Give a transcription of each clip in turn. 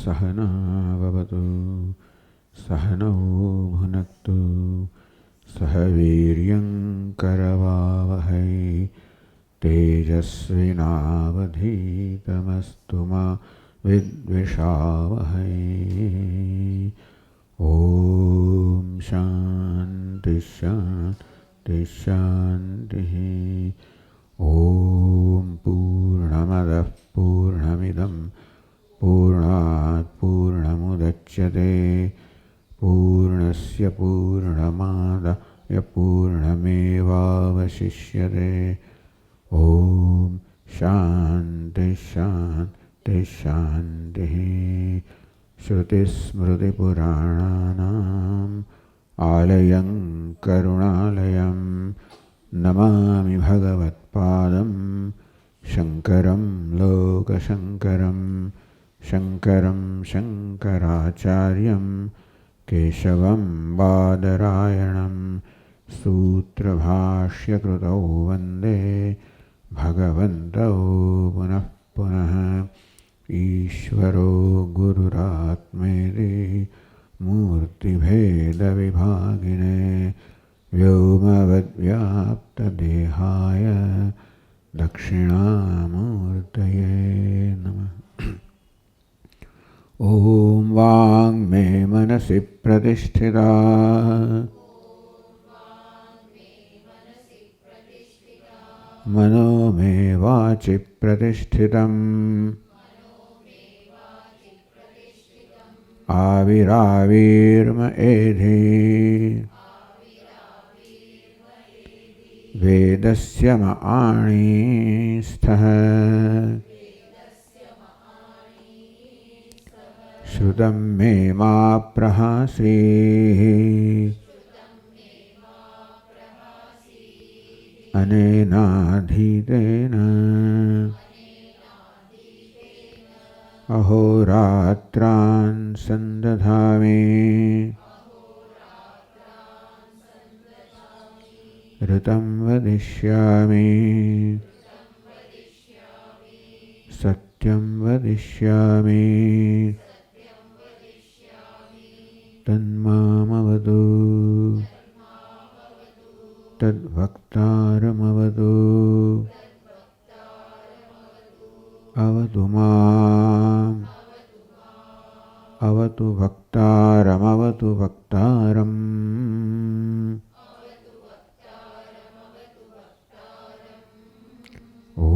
सहनाववतु सहनौ भुनक्तु सह वीर्यं करवावहै तेजस्विनावधीतमस्तु मा विद्विषावहै। ॐ शान्ति शान्ति शान्तिः। ॐ पूर्णमदः पूर्णमिदं पूर्णात् पूर्णमुदच्यते पूर्णस्य पूर्णमादाय पूर्णमेवावशिष्यते। ॐ शान्ति शान्ति शान्तिः। श्रुतिस्मृतिपुराणानाम् आलयं करुणालयं नमामि भगवत्पादं शङ्करं लोकशङ्करं शङ्करं शङ्कराचार्यं केशवं बादरायणं सूत्रभाष्यकृतौ वन्दे भगवन्तौ पुनः पुनः। ईश्वरो गुरुरात्मेति मूर्तिभेदविभागिने व्योमवद्व्याप्तदेहाय दक्षिणामूर्तये नमः। ॐ वाङ्मे मनसि प्रतिष्ठिता मनो मे वाचि प्रतिष्ठितम् आविराविर्म एधि वेदस्य म आणीस्थः श्रुतं मे मा प्रहासीः अनेनाधीतेन अहोरात्रान् सन्दधामि ऋतं वदिष्यामि सत्यं वदिष्यामि तन्मामवतु तद्भक्तारमवतु अवतु माम् अवतु भक्तारमवतु भक्तारम्। ॐ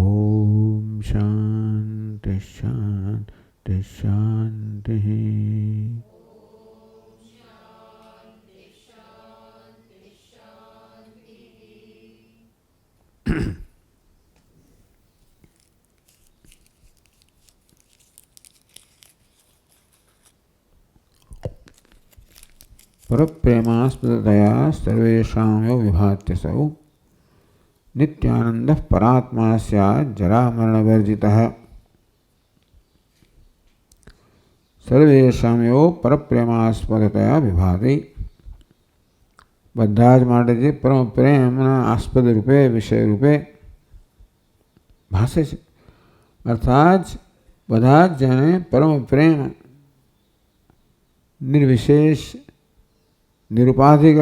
शान्ति शान्ति शान्तिः। परप्रेमास्पदतया सर्वेषां यो विभात्यसौ नित्यानन्दः परात्मा स्यात् जरामरणवर्जितः। सर्वेषां यो परप्रेमास्पदतया विभाति બધા જ માટે જે પરમ પ્રેમના આસ્પદ રૂપે વિષય રૂપે ભાસે છે અર્થાત બધા જ જેને પરમ પ્રેમ નિર્વિશેષ નિરુપાધિક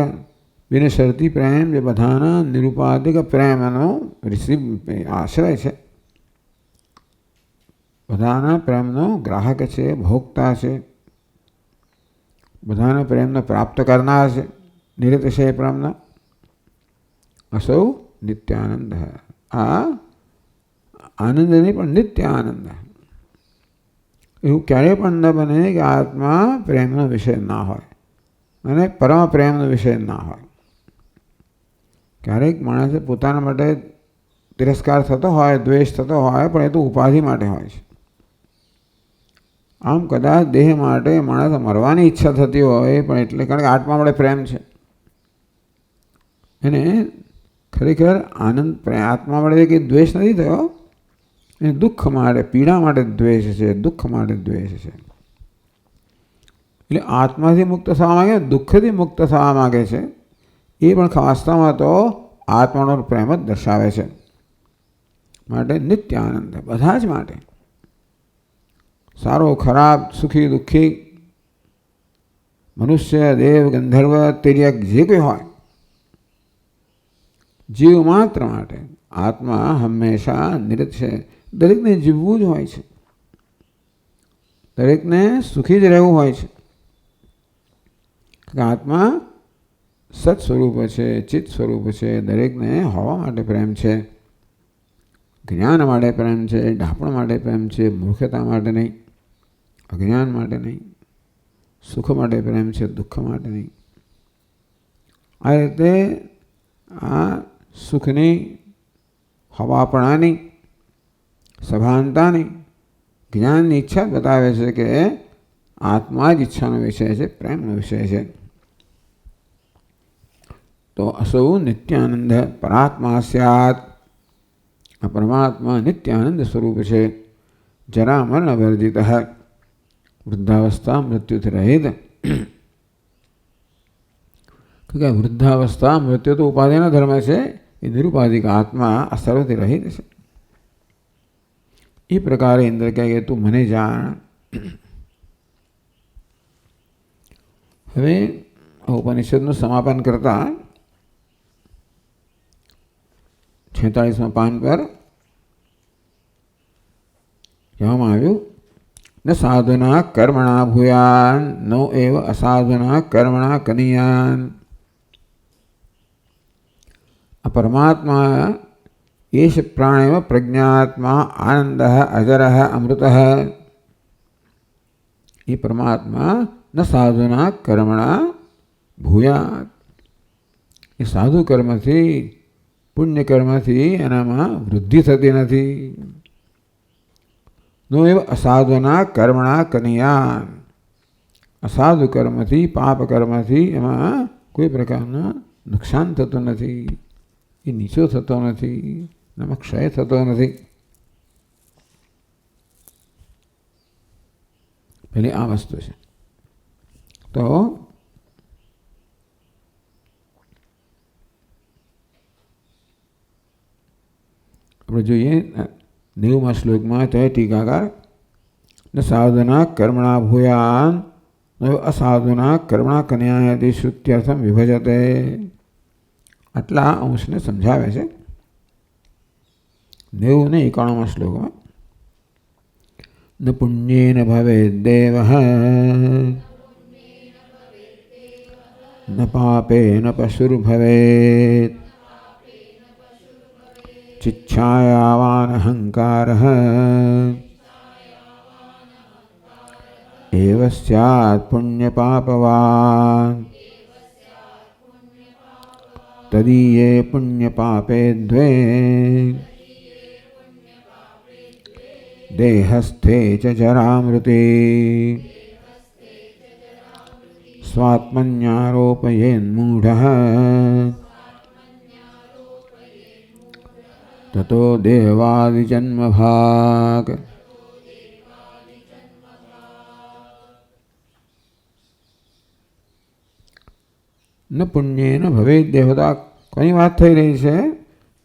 બિનશરતી પ્રેમ જે બધાના નિરુપાધિક પ્રેમનો આશ્રય છે બધાના પ્રેમનો ગ્રાહક છે ભોગતા છે બધાના પ્રેમને પ્રાપ્ત કરનાર છે નિરતિશય પ્રેમના असौ नित्यानंद है। आ आनंद नहीं पण नित्य आनंद है। એવું ક્યારે પણ ન બને કે આત્મા પ્રેમનો વિષય ના હોય અને પરમ પ્રેમનો વિષય ના હોય। ક્યારેક માણસે પોતાના માટે તિરસ્કાર થતો હોય દ્વેષ થતો હોય પણ એ તો ઉપાધિ માટે હોય છે। આમ કદાચ દેહ માટે માણસ મરવાની ઈચ્છા થતી હોય પણ એટલે કારણ કે આત્મા માટે પ્રેમ છે એને ખરેખર આનંદ આત્મા માટે કંઈ દ્વેષ નથી થયો એ દુઃખ માટે પીડા માટે દ્વેષ છે દુઃખ માટે દ્વેષ છે। એટલે આત્માથી મુક્ત થવા માગે દુઃખથી મુક્ત થવા માગે છે એ પણ વાસ્તવમાં તો આત્માનો પ્રેમ જ દર્શાવે છે। માટે નિત્ય આનંદ બધા જ માટે સારો ખરાબ, સુખી દુઃખી, મનુષ્ય, દેવ, ગંધર્વ, તિર્યક જે કોઈ હોય, જીવ માત્ર માટે આત્મા હંમેશા નિરત છે. દરેકને જીવવું જ હોય છે, દરેકને સુખી જ રહેવું હોય છે. આત્મા સત સ્વરૂપ છે, ચિત્ત સ્વરૂપ છે. દરેકને હોવા માટે પ્રેમ છે, જ્ઞાન માટે પ્રેમ છે, ડાપણ માટે પ્રેમ છે, મૂર્ખતા માટે નહીં, અજ્ઞાન માટે નહીં, સુખ માટે પ્રેમ છે, દુઃખ માટે નહીં. આ રીતે આ સુખની, હવાપણાની, સભાનતાની, જ્ઞાનની ઈચ્છા બતાવે છે કે આત્મા જ ઈચ્છાનો વિષય છે, પ્રેમનો વિષય છે. તો અસૌ નિત્યાનંદ પરાત્મા સ્યાત. આ પરમાત્મા નિત્યાનંદ સ્વરૂપ છે. જરા મરણ વર્જિત, વૃદ્ધાવસ્થા મૃત્યુથી રહિત. કે વૃદ્ધાવસ્થા મૃત્યુ તો ઉપાધિનો ધર્મ છે, એ નિરુપાધિક આત્મા આ સર્વથી રહિત છે. એ પ્રકારે ઇન્દ્ર કહે કે તું મને જાણ. હવે ઉપનિષદનું સમાપન કરતા 46મા પાન પર કહેવામાં આવ્યું ન સાધુના કર્મણા ભૂયાન નો એવ અસાધુના કર્મણા કનીયાન. આ પરમાત્મા એશ પ્રાણેવ પ્રજ્ઞાત્મા આનંદ અજર અમૃત. એ પરમાત્મા ન સાધુના કર્મણા ભૂયાત. એ સાધુ કર્મથી, પુણ્ય કર્મથી એનામાં વૃદ્ધિ થતી નથી. નો એવ અસાધુના કર્મણા કનીયાન. અસાધુ કર્મથી, પાપ કર્મથી એમાં કોઈ પ્રકારનું નુકસાન થતું નથી, એ નીચો થતો નથી, એમાં ક્ષય થતો નથી. પેલી આ વસ્તુ છે. તો આપણે જોઈએ 90મા શ્લોકમાં તો ટીકાકાર ન સાધુના કર્મણા ભૂયાન અસાધુના કર્મણા કન્યાયથી શ્રુત્યર્થમ વિભજતે. આટલા અંશને સમજાવે છે 90 ને 91મા શ્લોકમાં. ન પુણ્યેન ભવેદ દેવઃ ન પાપેન પશુર્ભવેત ચિચ્છાયાવાન અહંકારઃ એવ સ્યાત પુણ્યપાપવાન. તદીયે પુણ્યપાપે દ્વે દેહસ્થે ચ જરામૃતે સ્વાત્મન્યારોપયેન્મૂઢઃ તતો દેવાદિજન્મભાગ. ન પુણ્યેન ભવેદ દેવતા. કોની વાત થઈ રહી છે?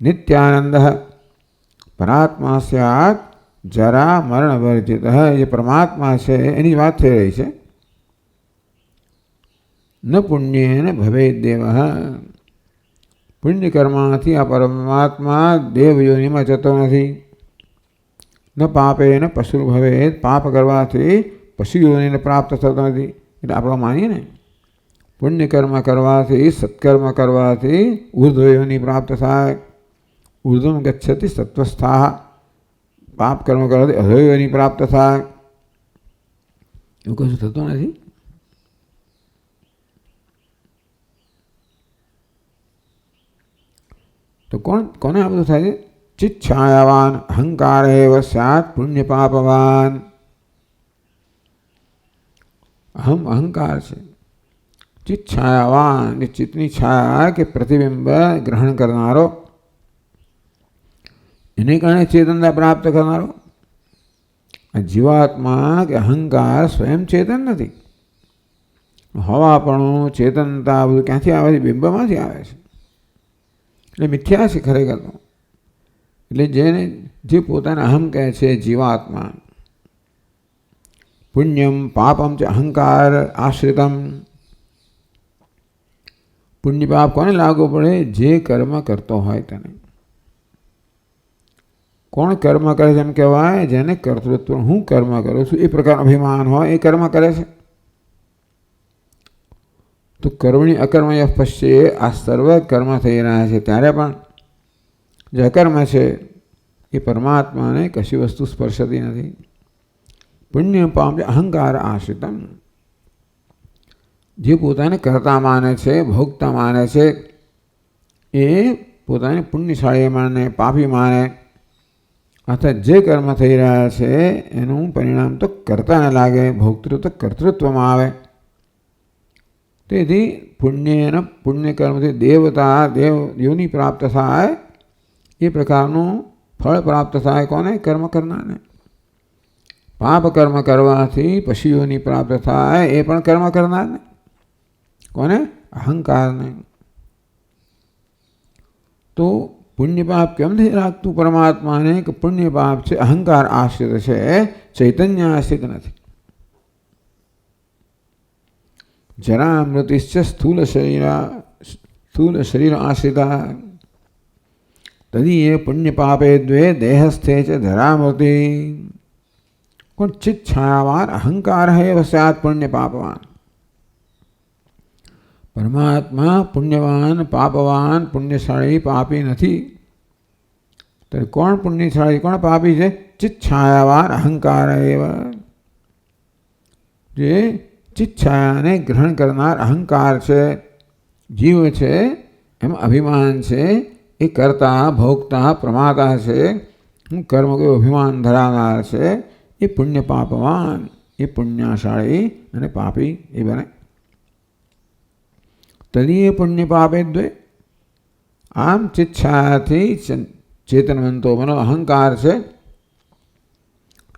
નિત્યાનંદ પરાત્મા સ્યાત જરા મરણ વર્જિત. જે પરમાત્મા છે એની વાત થઈ રહી છે. ન પુણ્યેન ભવેદ દેવ. પુણ્ય કર્મથી આ પરમાત્મા દેવયોનિમાં જતો નથી. ન પાપેન પશુ ભવેદ. પાપ કરવાથી પશુ યોનિને પ્રાપ્ત થતો નથી. એટલે આપણે માનીએ ને પુણ્ય કર્મ કરવાથી, સત્કર્મ કરવાથી ઉર્ધ્વયોનિ પ્રાપ્ત થાય. ઉર્ધ્વમ ગચ્છતિ સત્વસ્થાઃ. પાપ કર્મ કરવાથી અધોયોનિ પ્રાપ્ત થાય. એવું કશું થતું નથી. તો કોને આ બધું થાય છે? ચિચ્છાયાવાન અહંકાર એવ સ્યાત પુણ્ય પાપવાન. અહંકાર છે. ચિચ્છાયાવાન એ ચિત્તની છાયા કે પ્રતિબિંબ ગ્રહણ કરનારો, એને કારણે ચેતનતા પ્રાપ્ત કરનારો. આ જીવાત્મા કે અહંકાર સ્વયં ચેતન નથી. હવાપણું, ચેતનતા બધું ક્યાંથી આવે છે? બિંબમાંથી આવે છે. એટલે મિથ્યા છે ખરેખર તો. એટલે જે પોતાના અહમ કહે છે જીવાત્મા, પુણ્યમ પાપમ ચ અહંકાર આશ્રિતમ. પુણ્ય પાપ કોને લાગુ પડે? જે કર્મ કરતો હોય તેને. કોણ કર્મ કરે છે એમ કહેવાય? જેને કર્તૃત્વ, હું કર્મ કરું છું એ પ્રકારનો અભિમાન હોય એ કર્મ કરે છે. તો કર્મણી અકર્મય પશ્ચે, આ સર્વ કર્મ થઈ રહ્યા છે ત્યારે પણ જે અકર્મ છે એ પરમાત્માને કશી વસ્તુ સ્પર્શતી નથી. પુણ્ય પાપ અહંકાર આશ્રિતમ. જે પોતાને કર્તા માને છે, ભોગતા માને છે, એ પોતાને પુણ્યશાળી માને, પાપી માને, અર્થાત જે કર્મ થઈ રહ્યા છે એનું પરિણામ તો કર્તાને લાગે, ભોગતૃત્વ કર્તૃત્વમાં આવે. તેથી પુણ્ય કર્મથી દેવની પ્રાપ્ત થાય એ પ્રકારનું ફળ પ્રાપ્ત થાય. કોને? કર્મ કરનારને. પાપ કર્મ કરવાથી પશુઓની પ્રાપ્ત થાય એ પણ કર્મ કરનારને. કોને? અહંકારને. તો પુણ્ય પાપ કેમ નથી રાખતું પરમાત્માને? કે પુણ્ય પાપ છે અહંકાર આશ્રિત છે, ચૈતન્ય આશ્રિત નથી. જરા મૃતિશ્ચ સ્થૂલ શરીર આશ્રિતા તદીય પુણ્ય પાપે દ્વે દેહસ્થે ચ ધરામૃતિ. કોણ? ચિત્ત છાયાવાન અહંકાર એવ સ્યાત પુણ્ય પાપવાન. પરમાત્મા પુણ્યવાન, પાપવાન, પુણ્યશાળી, પાપી નથી. તો કોણ પુણ્યશાળી, કોણ પાપી છે? ચિત્ત છાયાવાન અહંકાર એવ. જે ચિત્ત છાયાને ગ્રહણ કરનાર અહંકાર છે, જીવ છે, એમાં અભિમાન છે, એ કરતા, ભોગતા, પ્રમાતા છે, હું કર્મ કોઈ અભિમાન ધરાવનાર છે, એ પુણ્ય પાપવાન, એ પુણ્યશાળી અને પાપી એ બને. તદીય પુણ્ય પાપે દ્વે. આમ ચિચ્છાથી ચેતનવંતો બનો. અહંકાર છે.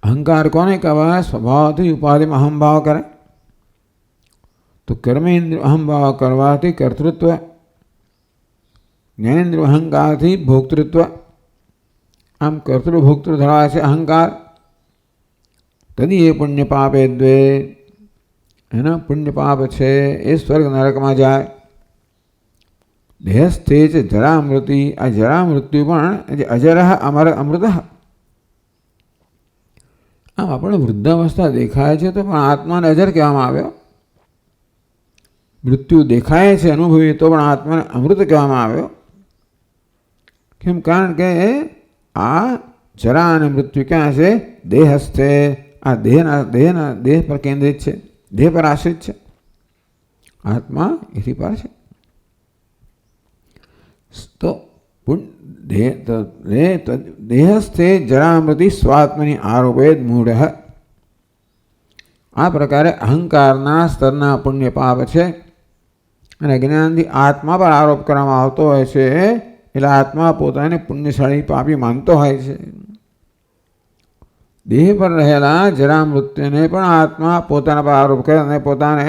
અહંકાર કોને કહેવાય? સ્વભાવથી ઉપાધિમાં અહંભાવ કરે. તો કર્મેન્દ્ર અહંભાવ કરવાથી કર્તૃત્વ, જ્ઞાનેન્દ્ર અહંકારથી ભોક્તૃત્વ. આમ કર્તૃ ભોક્તૃ ધરાવે છે અહંકાર. તદીય પુણ્ય પાપે દ્વે. એના પુણ્ય પાપ છે એ સ્વર્ગ નરકમાં જાય. દેહસ્થે જ જરા મૃત્યુ. આ જરા મૃત્યુ પણ અજર અમર અમૃત. આમ આપણે વૃદ્ધાવસ્થા દેખાય છે તો પણ આત્માને અજર કહેવામાં આવ્યો. મૃત્યુ દેખાય છે અનુભવી તો પણ આત્માને અમૃત કહેવામાં આવ્યો. કેમ? કારણ કે આ જરા અને મૃત્યુ ક્યાં છે? દેહસ્થે. આ દેહ પર કેન્દ્રિત છે, દેહ પર આશ્રિત છે. આત્મા એથી પર છે. તો દેહસ્થે જરામૃતિ સ્વાત્મની આરોપેદ મૂઢ. આ પ્રકારે અહંકારના સ્તરના પુણ્ય પાપ છે અને જ્ઞાનથી આત્મા પર આરોપ કરવામાં આવતો હોય છે. એટલે આત્મા પોતાને પુણ્યશાળી, પાપી માનતો હોય છે. દેહ પર રહેલા જરા મૃત્યુને પણ આત્મા પોતાના પર આરોપ કરે અને પોતાને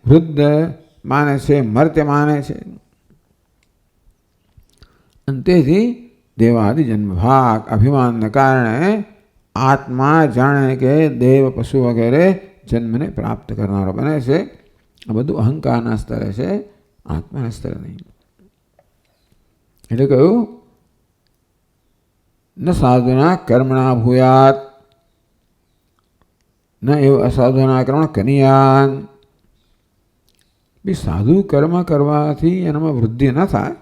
વૃદ્ધ માને છે, મર્ત્ય માને છે. અંતેથી દેવાદિ જન્મ ભાગ અભિમાનને કારણે આત્મા જાણે કે દેવ, પશુ વગેરે જન્મને પ્રાપ્ત કરનારો બને છે. આ બધું અહંકારના સ્તરે છે, આત્માના સ્તરે નહીં. એટલે કહ્યું ન સાધુના કર્મણા ભૂયાત ન એવું અસાધુના કર્મ કનિયાન. સાધુ કર્મ કરવાથી એનામાં વૃદ્ધિ ન થાય,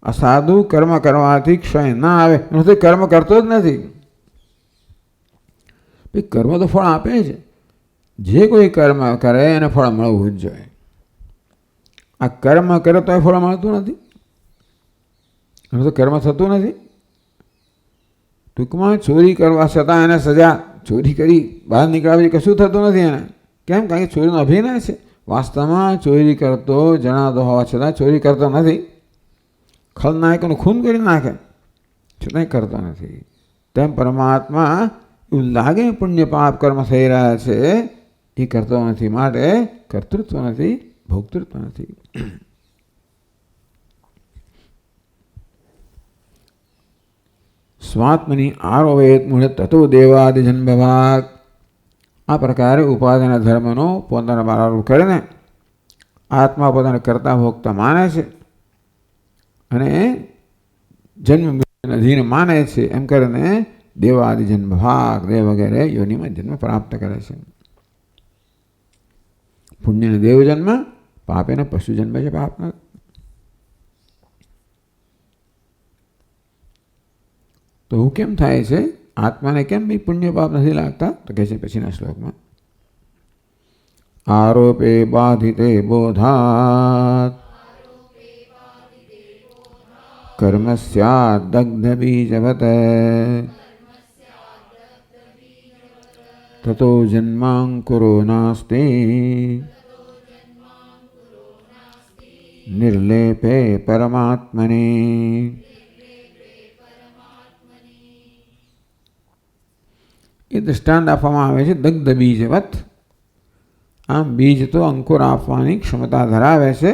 અસાધુ કર્મ કરવાથી ક્ષય ના આવે. એનો કર્મ કરતો જ નથી. કર્મ તો ફળ આપે છે. જે કોઈ કર્મ કરે એને ફળ મળવું જ જોઈએ. આ કર્મ કરે તો એ ફળ મળતું નથી. એનું તો કર્મ થતું નથી. ટૂંકમાં ચોરી કરવા છતાં એને સજા, ચોરી કરી બહાર નીકળાવી કશું થતું નથી એને. કેમ? કારણ કે ચોરીનો અભિનય છે. વાસ્તવમાં ચોરી કરતો જણાતો હોવા છતાં ચોરી કરતો નથી. ખલનાયકોનું ખૂન કરી નાખે છતાંય કરતો નથી. તેમ પરમાત્મા એવું લાગે પુણ્ય પાપ કર્મ થઈ રહ્યા છે, એ કરતો નથી. માટે કર્તૃત્વ નથી, ભોક્તૃત્વ નથી. સ્વાત્મની આરોવેત મૂળ તત્વ દેવાદિ જન્મ ભાગ. આ પ્રકારે ઉપાધિના ધર્મનો પોતાના બહાર કરીને આત્મા પોતાને કરતા ભોગતા માને છે અને જન્મ અધીન માને છે. એમ કરીને દેવાદિ જન્મ ભાગ દેવ વગેરે યોનિમાં જન્મ પ્રાપ્ત કરે છે. પુણ્યને દેવ જન્મ, પાપેને પશુ જન્મ છે. પાપના તો હું કેમ થાય છે? આત્માને કેમ બી પુણ્ય પાપ નથી લાગતા? તો કહે છે પછીના શ્લોકમાં, આરોપે બાધિતે બોધાત કર્મ સ્યાદ દગ્ધ બીજવત તતો જન્માંકુરો નાસ્તિ નિર્લેપે પરમાત્મને. એ દૃષ્ટાંત આપવામાં આવે છે દગ્ધ બીજવત. આમ બીજ તો અંકુર આપવાની ક્ષમતા ધરાવે છે,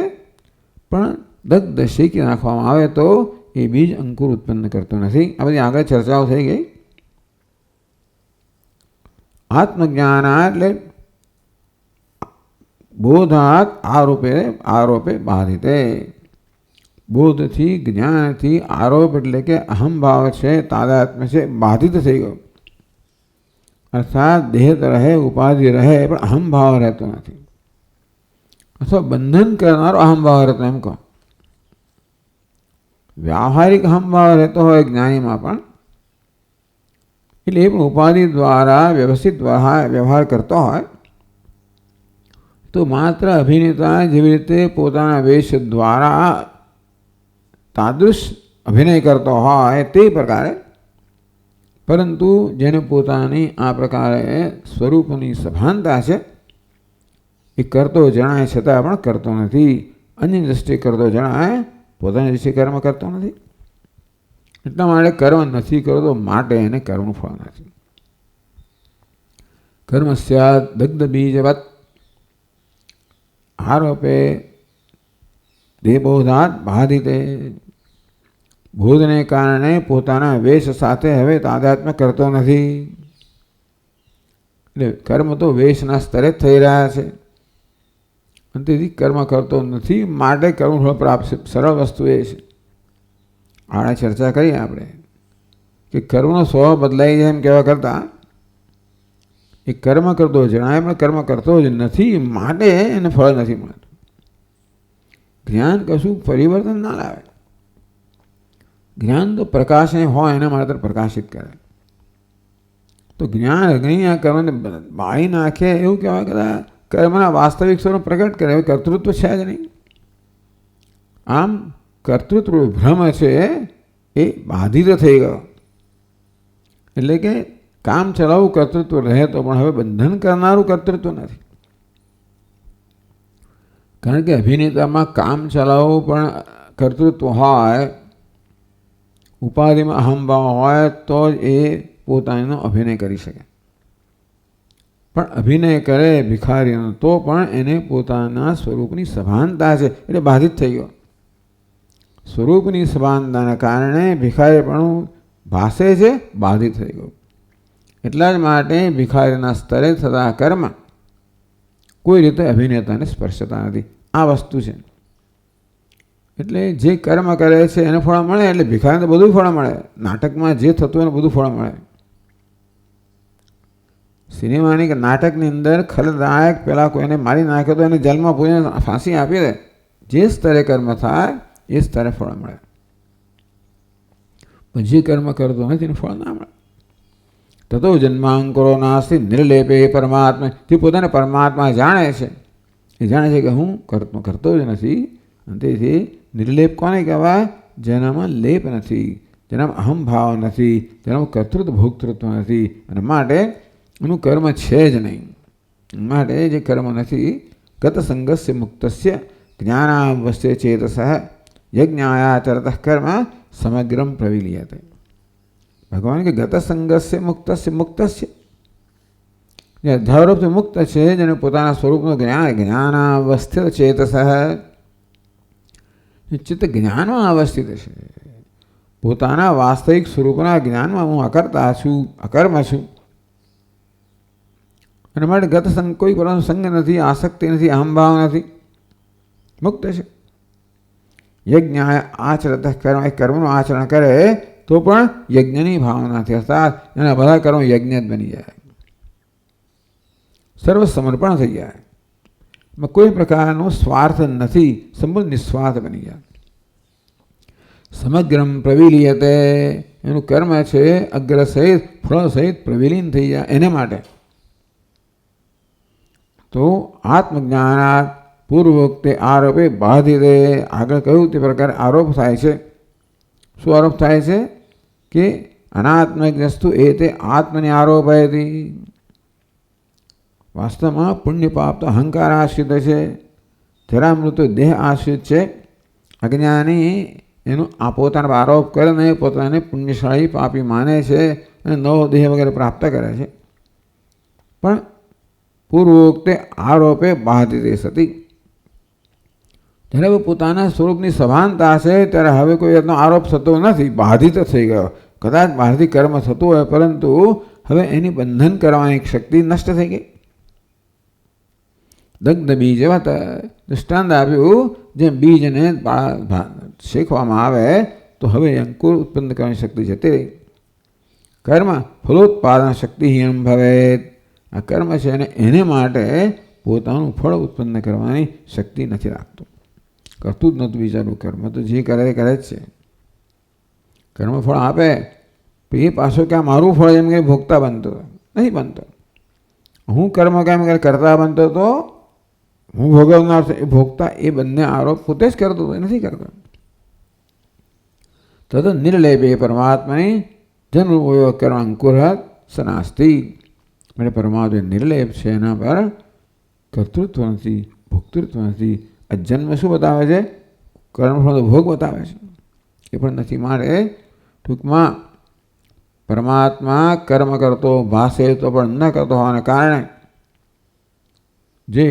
પણ દગ્ધ શેકી નાખવામાં આવે તો એ બીજ અંકુર ઉત્પન્ન કરતું નથી. આ બધી આગળ ચર્ચાઓ થઈ ગઈ. આત્મજ્ઞાન એટલે બોધાત આરોપે બાધિતે. બોધથી જ્ઞાનથી આરોપ એટલે કે અહમભાવ છે, તાદાત્મ્ય છે, બાધિત થઈ ગયો. અર્થાત દેહ તો રહે, ઉપાધિ રહે, પણ અહમભાવ રહેતો નથી. અથવા બંધન કરનારો અહમભાવ રહેતો એમ કહો. વ્યાવહારિક અહમભાવ રહેતો હોય જ્ઞાનીમાં પણ, એટલે એ પણ ઉપાધિ દ્વારા વ્યવસ્થિત વ્યવહાર કરતો હોય તો માત્ર અભિનેતા જેવી રીતે પોતાના વેશ દ્વારા તાદૃશ અભિનય કરતો હોય તે પ્રકારે, પરંતુ જેને પોતાની આ પ્રકારે સ્વરૂપની સભાનતા છે એ કરતો જણાય છતાં પણ કરતો નથી. અન્ય દ્રષ્ટિએ કરતો જણાય, પોતાની દ્રષ્ટિએ કર્મ કરતો નથી. એટલા માટે કર્મ નથી કરતો, માટે એને કર્મનું ફળ નથી. કર્મ સ્યાદ દગ્ધ બીજવત આરોપે દેહબોધાત બાધિતે. બોધને કારણે પોતાના વેશ સાથે હવે તાદાત્મ્ય કરતો નથી. એટલે કર્મ તો વેશના સ્તરે જ થઈ રહ્યા છે અને તેથી કર્મ કરતો નથી, માટે કર્મફળ પ્રાપ્ત. સરળ વસ્તુ એ છે. આને ચર્ચા કરીએ આપણે કે કર્મનો સ્વભાવ બદલાઈ જાય એમ કહેવા કરતાં એ કર્મ કરતો જણાય પણ કર્મ કરતો જ નથી, માટે એને ફળ નથી મળતું. જ્ઞાન કશું પરિવર્તન ના લાવે. જ્ઞાન તો પ્રકાશ હોય એના માટે પ્રકાશિત કરે. તો જ્ઞાન અગ્નિ આ કર્મને બાળી નાખે એવું કહેવાય કદાચ કર્મના વાસ્તવિક સ્વરૂપ પ્રગટ કરે. એવું કર્તૃત્વ છે જ નહીં. આમ કર્તૃત્વ ભ્રમ છે એ બાધિત થઈ ગયો. એટલે કે કામ ચલાવવું કર્તૃત્વ રહે તો પણ હવે બંધન કરનારું કર્તૃત્વ નથી. કારણ કે અભિનેતામાં કામ ચલાવવું પણ કર્તૃત્વ હોય, ઉપાધિમાં અહમભાવ હોય તો જ એ પોતાનો અભિનય કરી શકે. પણ અભિનય કરે ભિખારીનો તો પણ એને પોતાના સ્વરૂપની સભાનતા છે એટલે બાધિત થઈ ગયો. સ્વરૂપની સભાનતાના કારણે ભિખારીપણું ભાસે છે, બાધિત થઈ ગયું. એટલા જ માટે ભિખારીના સ્તરે થતા કર્મ કોઈ રીતે અભિનેતાને સ્પર્શતા નથી. આ વસ્તુ છે. એટલે જે કર્મ કરે છે એને ફળ મળે, એટલે ભિખારીને તો બધું ફળ મળે. નાટકમાં જે થતું એને બધું ફળ મળે. સિનેમાની કે નાટકની અંદર ખલનાયક પેલા કોઈને મારી નાખે તો એને જેલમાં પૂરીને ફાંસી આપી દે. જે સ્તરે કર્મ થાય એ સ્તરે ફળ મળે. પણ જે કર્મ કરતો નથી એને ફળ ના મળે. તતો જન્માંકુરો નાસ્તિ નિર્લેપે પરમાત્મા. તે પોતાને પરમાત્મા જાણે છે. એ જાણે છે કે હું કરતો જ નથી. અને તેથી નિર્લેપ કોને કહેવાય? જેનામાં લેપ નથી, જેનામાં અહમભાવ નથી, જેનામાં કર્તૃત્વ ભોક્તૃત્વ નથી, અને માટે એનું કર્મ છે જ નહીં. માટે જે કર્મ નથી, ગત સંગસ્ય મુક્તસ્ય જ્ઞાનાવસ્ય ચેતસ યજ્ઞાયાચરત કર્મ સમગ્રમ પ્રવિલીયતે. ભગવાન કે ગત સંગસ્ય મુક્તસ્ય જે અધ્યારોપથી મુક્ત છે, જેને પોતાના સ્વરૂપનું જ્ઞાનાવસ્થિત ચેતસ, ચિત્ત જ્ઞાનમાં અવસ્થિત છે. પોતાના વાસ્તવિક સ્વરૂપના જ્ઞાનમાં હું અકર્તા છું, અકર્મ છું. અને માટે ગત સંગ કોઈ પરનો સંગ નથી, આસક્તિ નથી, અહંભાવ નથી, મુક્ત છે. યજ્ઞ આચરત કર્મ, એ કર્મનું આચરણ કરે તો પણ યજ્ઞની ભાવનાથી, અર્થાત એના બધા કર્મો યજ્ઞ જ બની જાય, સર્વ સમર્પણ થઈ જાય, એમાં કોઈ પ્રકારનો સ્વાર્થ નથી, સંપૂર્ણ નિસ્વાર્થ બની જાય. સમગ્રમ પ્રવિલીયતે, એનું કર્મ છે અગ્ર સહિત ફળ સહિત પ્રવિલીન થઈ જાય. એને માટે તો આત્મજ્ઞાનાત પૂર્વોક્તે આરોપે બાધિતે, આગળ કહ્યું તે પ્રકારે આરોપ થાય છે. શું આરોપ થાય છે? કે અનાત્મક વસ્તુ એ તે આત્મને આરોપયતી. વાસ્તવમાં પુણ્ય પાપ તો અહંકાર આશ્રિત છે, જરા મૃત્યુ દેહ આશ્રિત છે. અજ્ઞાની એનું આ પોતાનો આરોપ કરે ને પોતાને પુણ્યશાળી પાપી માને છે અને નવો દેહ વગેરે પ્રાપ્ત કરે છે. પણ પૂર્વોક્તે આરોપે બાધિતે સતી, જ્યારે પોતાના સ્વરૂપની સભાનતા છે ત્યારે હવે કોઈ જાતનો આરોપ થતો નથી, બાધિત થઈ ગયો. કદાચ બહારથી કર્મ થતું હોય પરંતુ હવે એની બંધન કરવાની શક્તિ નષ્ટ થઈ ગઈ. દગ્ધ બીજવત, દૃષ્ટાંત આપ્યું જેમ બીજને શેકવામાં આવે તો હવે અંકુર ઉત્પન્ન કરવાની શક્તિ જતી રહી. કર્મ ફલોત્પાદન શક્તિહીન ભવેત, આ કર્મ છે અને એને માટે પોતાનું ફળ ઉત્પન્ન કરવાની શક્તિ નથી રાખતું, કરતું જ નહોતું વિચારવું. કર્મ તો જે કરે એ કરે જ છે. કર્મ ફળ આપે તો એ પાછો ક્યાં મારું ફળ એમ કે ભોગતા બનતો નથી બનતો. હું કર્મ કેમ કરતા બનતો તો હું ભોગવનાર એ ભોગતા, એ બંને આરોપ પોતે જ કરતો હતો, નથી કરતો. તદ નિર્લેપે પરમાત્માની જન્મ કર્મ અંકુર સનાસ્તિ, એટલે પરમાત્મા નિર્લેપ છે, એના પર કર્તૃત્વ નથી, ભોક્તૃત્વ નથી. આ જન્મ શું બતાવે છે? કર્મફળનો ભોગ બતાવે છે, એ પણ નથી. માટે ટૂંકમાં પરમાત્મા કર્મ કરતો ભાષે તો પણ ન કરતો હોવાને કારણે જે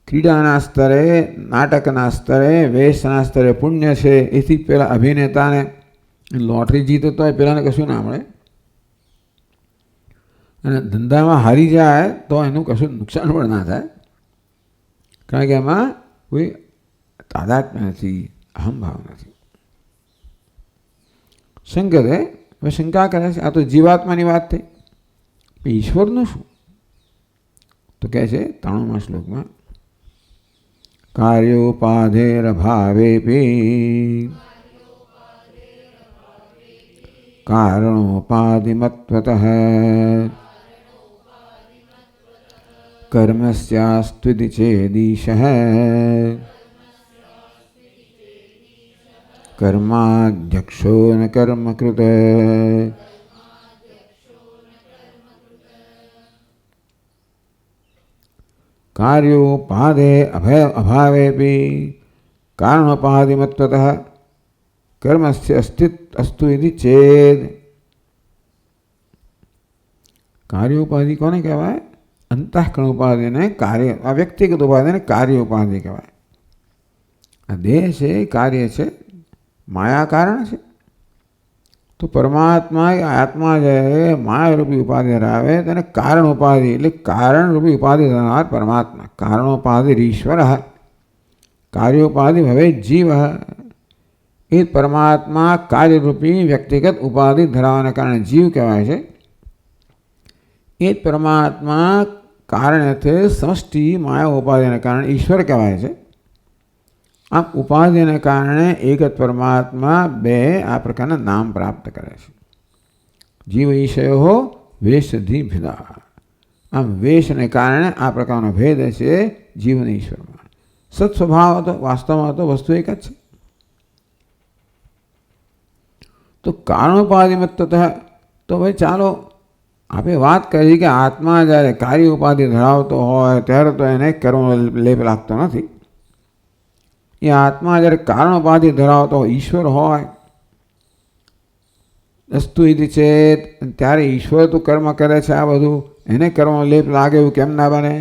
ક્રીડાના સ્તરે, નાટકના સ્તરે, વેશના સ્તરે પુણ્ય છે, એથી પેલા અભિનેતાને લોટરી જીતે તો પેલાને કશું ના મળે, અને ધંધામાં હારી જાય તો એનું કશું નુકસાન પણ ના થાય, કારણ કે એમાં કોઈ તાદાત્મ્ય નથી, અહંભાવ નથી. શંકરે હવે શંકા કરે છે, આ તો જીવાત્માની વાત થઈ, ઈશ્વરનું શું? તો કહે છે 93મા શ્લોકમાં, કાર્યોપાધેર ભાવેપી કારણોપાધિમત્વતઃ કર્મસ્યાસ્ત્વિતિ ચેદીશઃ કર્માધ્યક્ષો ન કર્મકૃત. કાર્યોપાધે અભાવેપી કારણોપાધિમત્વતઃ કર્મસ્ય અસ્તુ ઇતિ ચેદ. કાર્યોપાધિ કોને કહેવાય? અંતઃકરણ ઉપાધિને કાર્ય, આ વ્યક્તિગત ઉપાધિને કાર્ય ઉપાધિ કહેવાય. આ દેહ છે એ કાર્ય છે, માયા કારણ છે. તો પરમાત્મા આત્મા જે માયારૂપી ઉપાધિ ધરાવે તેને કારણ ઉપાધિ, એટલે કારણરૂપી ઉપાધિ ધરાવનાર પરમાત્મા. કારણોપાધિ ઈશ્વર, કાર્યોપાધિ હવે જીવ. એ પરમાત્મા કાર્યરૂપી વ્યક્તિગત ઉપાધિ ધરાવવાના કારણે જીવ કહેવાય છે. એ પરમાત્મા કારણથી સમષ્ટિ માયા ઉપાધિના કારણે ઈશ્વર કહેવાય છે. આમ ઉપાધિને કારણે એક જ પરમાત્મા બે આ પ્રકારના નામ પ્રાપ્ત કરે છે. જીવ ઈશયો વેશધિ ભેદા. આમ વેશને કારણે આ પ્રકારનો ભેદ છે જીવ અને ઈશ્વરમાં. સત સ્વભાવ હતો, વાસ્તવમાં તો વસ્તુ એક જ છે. તો કારણોપાધિમત્વ, તો ભાઈ ચાલો આપણે વાત કરી કે આત્મા જ્યારે કાર્ય ઉપાધિ ધરાવતો હોય ત્યારે તો એને કર્મનો લેપ લાગતો નથી. એ આત્મા જ્યારે કારણોપાધિ ધરાવતો હોય, ઈશ્વર હોય, અસ્તુ ઇતિ ચેત, ત્યારે ઈશ્વર તો કર્મ કરે છે, આ બધું એને કર્મનો લેપ લાગે એવું કેમ ના બને?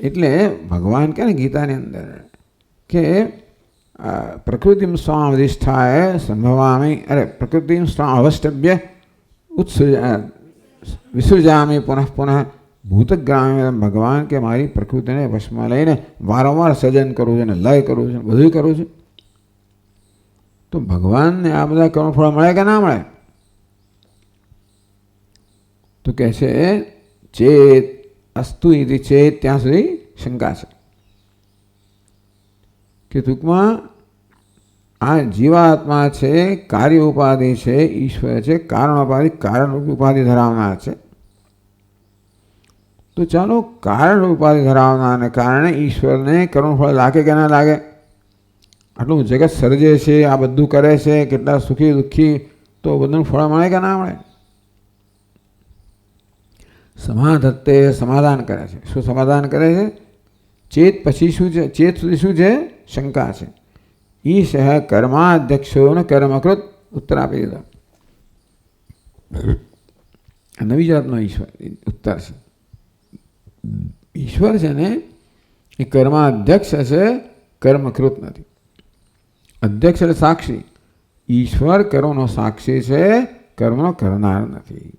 એટલે ભગવાન કહે ને ગીતાની અંદર કે પ્રકૃતિમ સ્વામ અધિષ્ઠાય સંભવામી, અરે પ્રકૃતિમ સ્વામ અવષ્ટભ્ય ઉત્સૃજ વિસૃજામી પુનઃ પુનઃ ભૂતગ્રામ્ય ભગવાન કે મારી પ્રકૃતિને વશમાં લઈને વારંવાર સર્જન કરવું છે અને લય કરવું છે, બધું કરવું છે. તો ભગવાનને આ બધા કર્મફળ મળે કે ના મળે? તો કહે છે ચેત અસ્તુ ઇતિ ચેત, ત્યાં સુધી શંકા છે કે ટૂંકમાં આ જીવાત્મા છે, કાર્ય ઉપાધિ છે, ઈશ્વર છે કારણ ઉપાધિ, કારણ ઉપાધિ ધરાવનાર છે. તો ચાલો કારણ ઉપાધિ ધરાવનારને કારણે ઈશ્વરને કર્મફળ લાગે કે ના લાગે? આટલું જગત સર્જે છે, આ બધું કરે છે, કેટલા સુખી દુઃખી, તો બધું ફળ મળે કે ના મળે? સમાધત્તે સમાધાન કરે છે. શું સમાધાન કરે છે? ચેત પછી શું છે? ચેત સુધી શું છે? શંકા છે. ઈશ કર્માધ્યક્ષો ને કર્મકૃત ઉત્તર આપી દીધો. નવી જાતનો ઈશ્વર ઉત્તર છે. ઈશ્વર છે ને એ કર્માધ્યક્ષ છે, કર્મકૃત નથી. અધ્યક્ષ એટલે સાક્ષી. ઈશ્વર કર્મનો સાક્ષી છે, કર્મનો કરનાર નથી.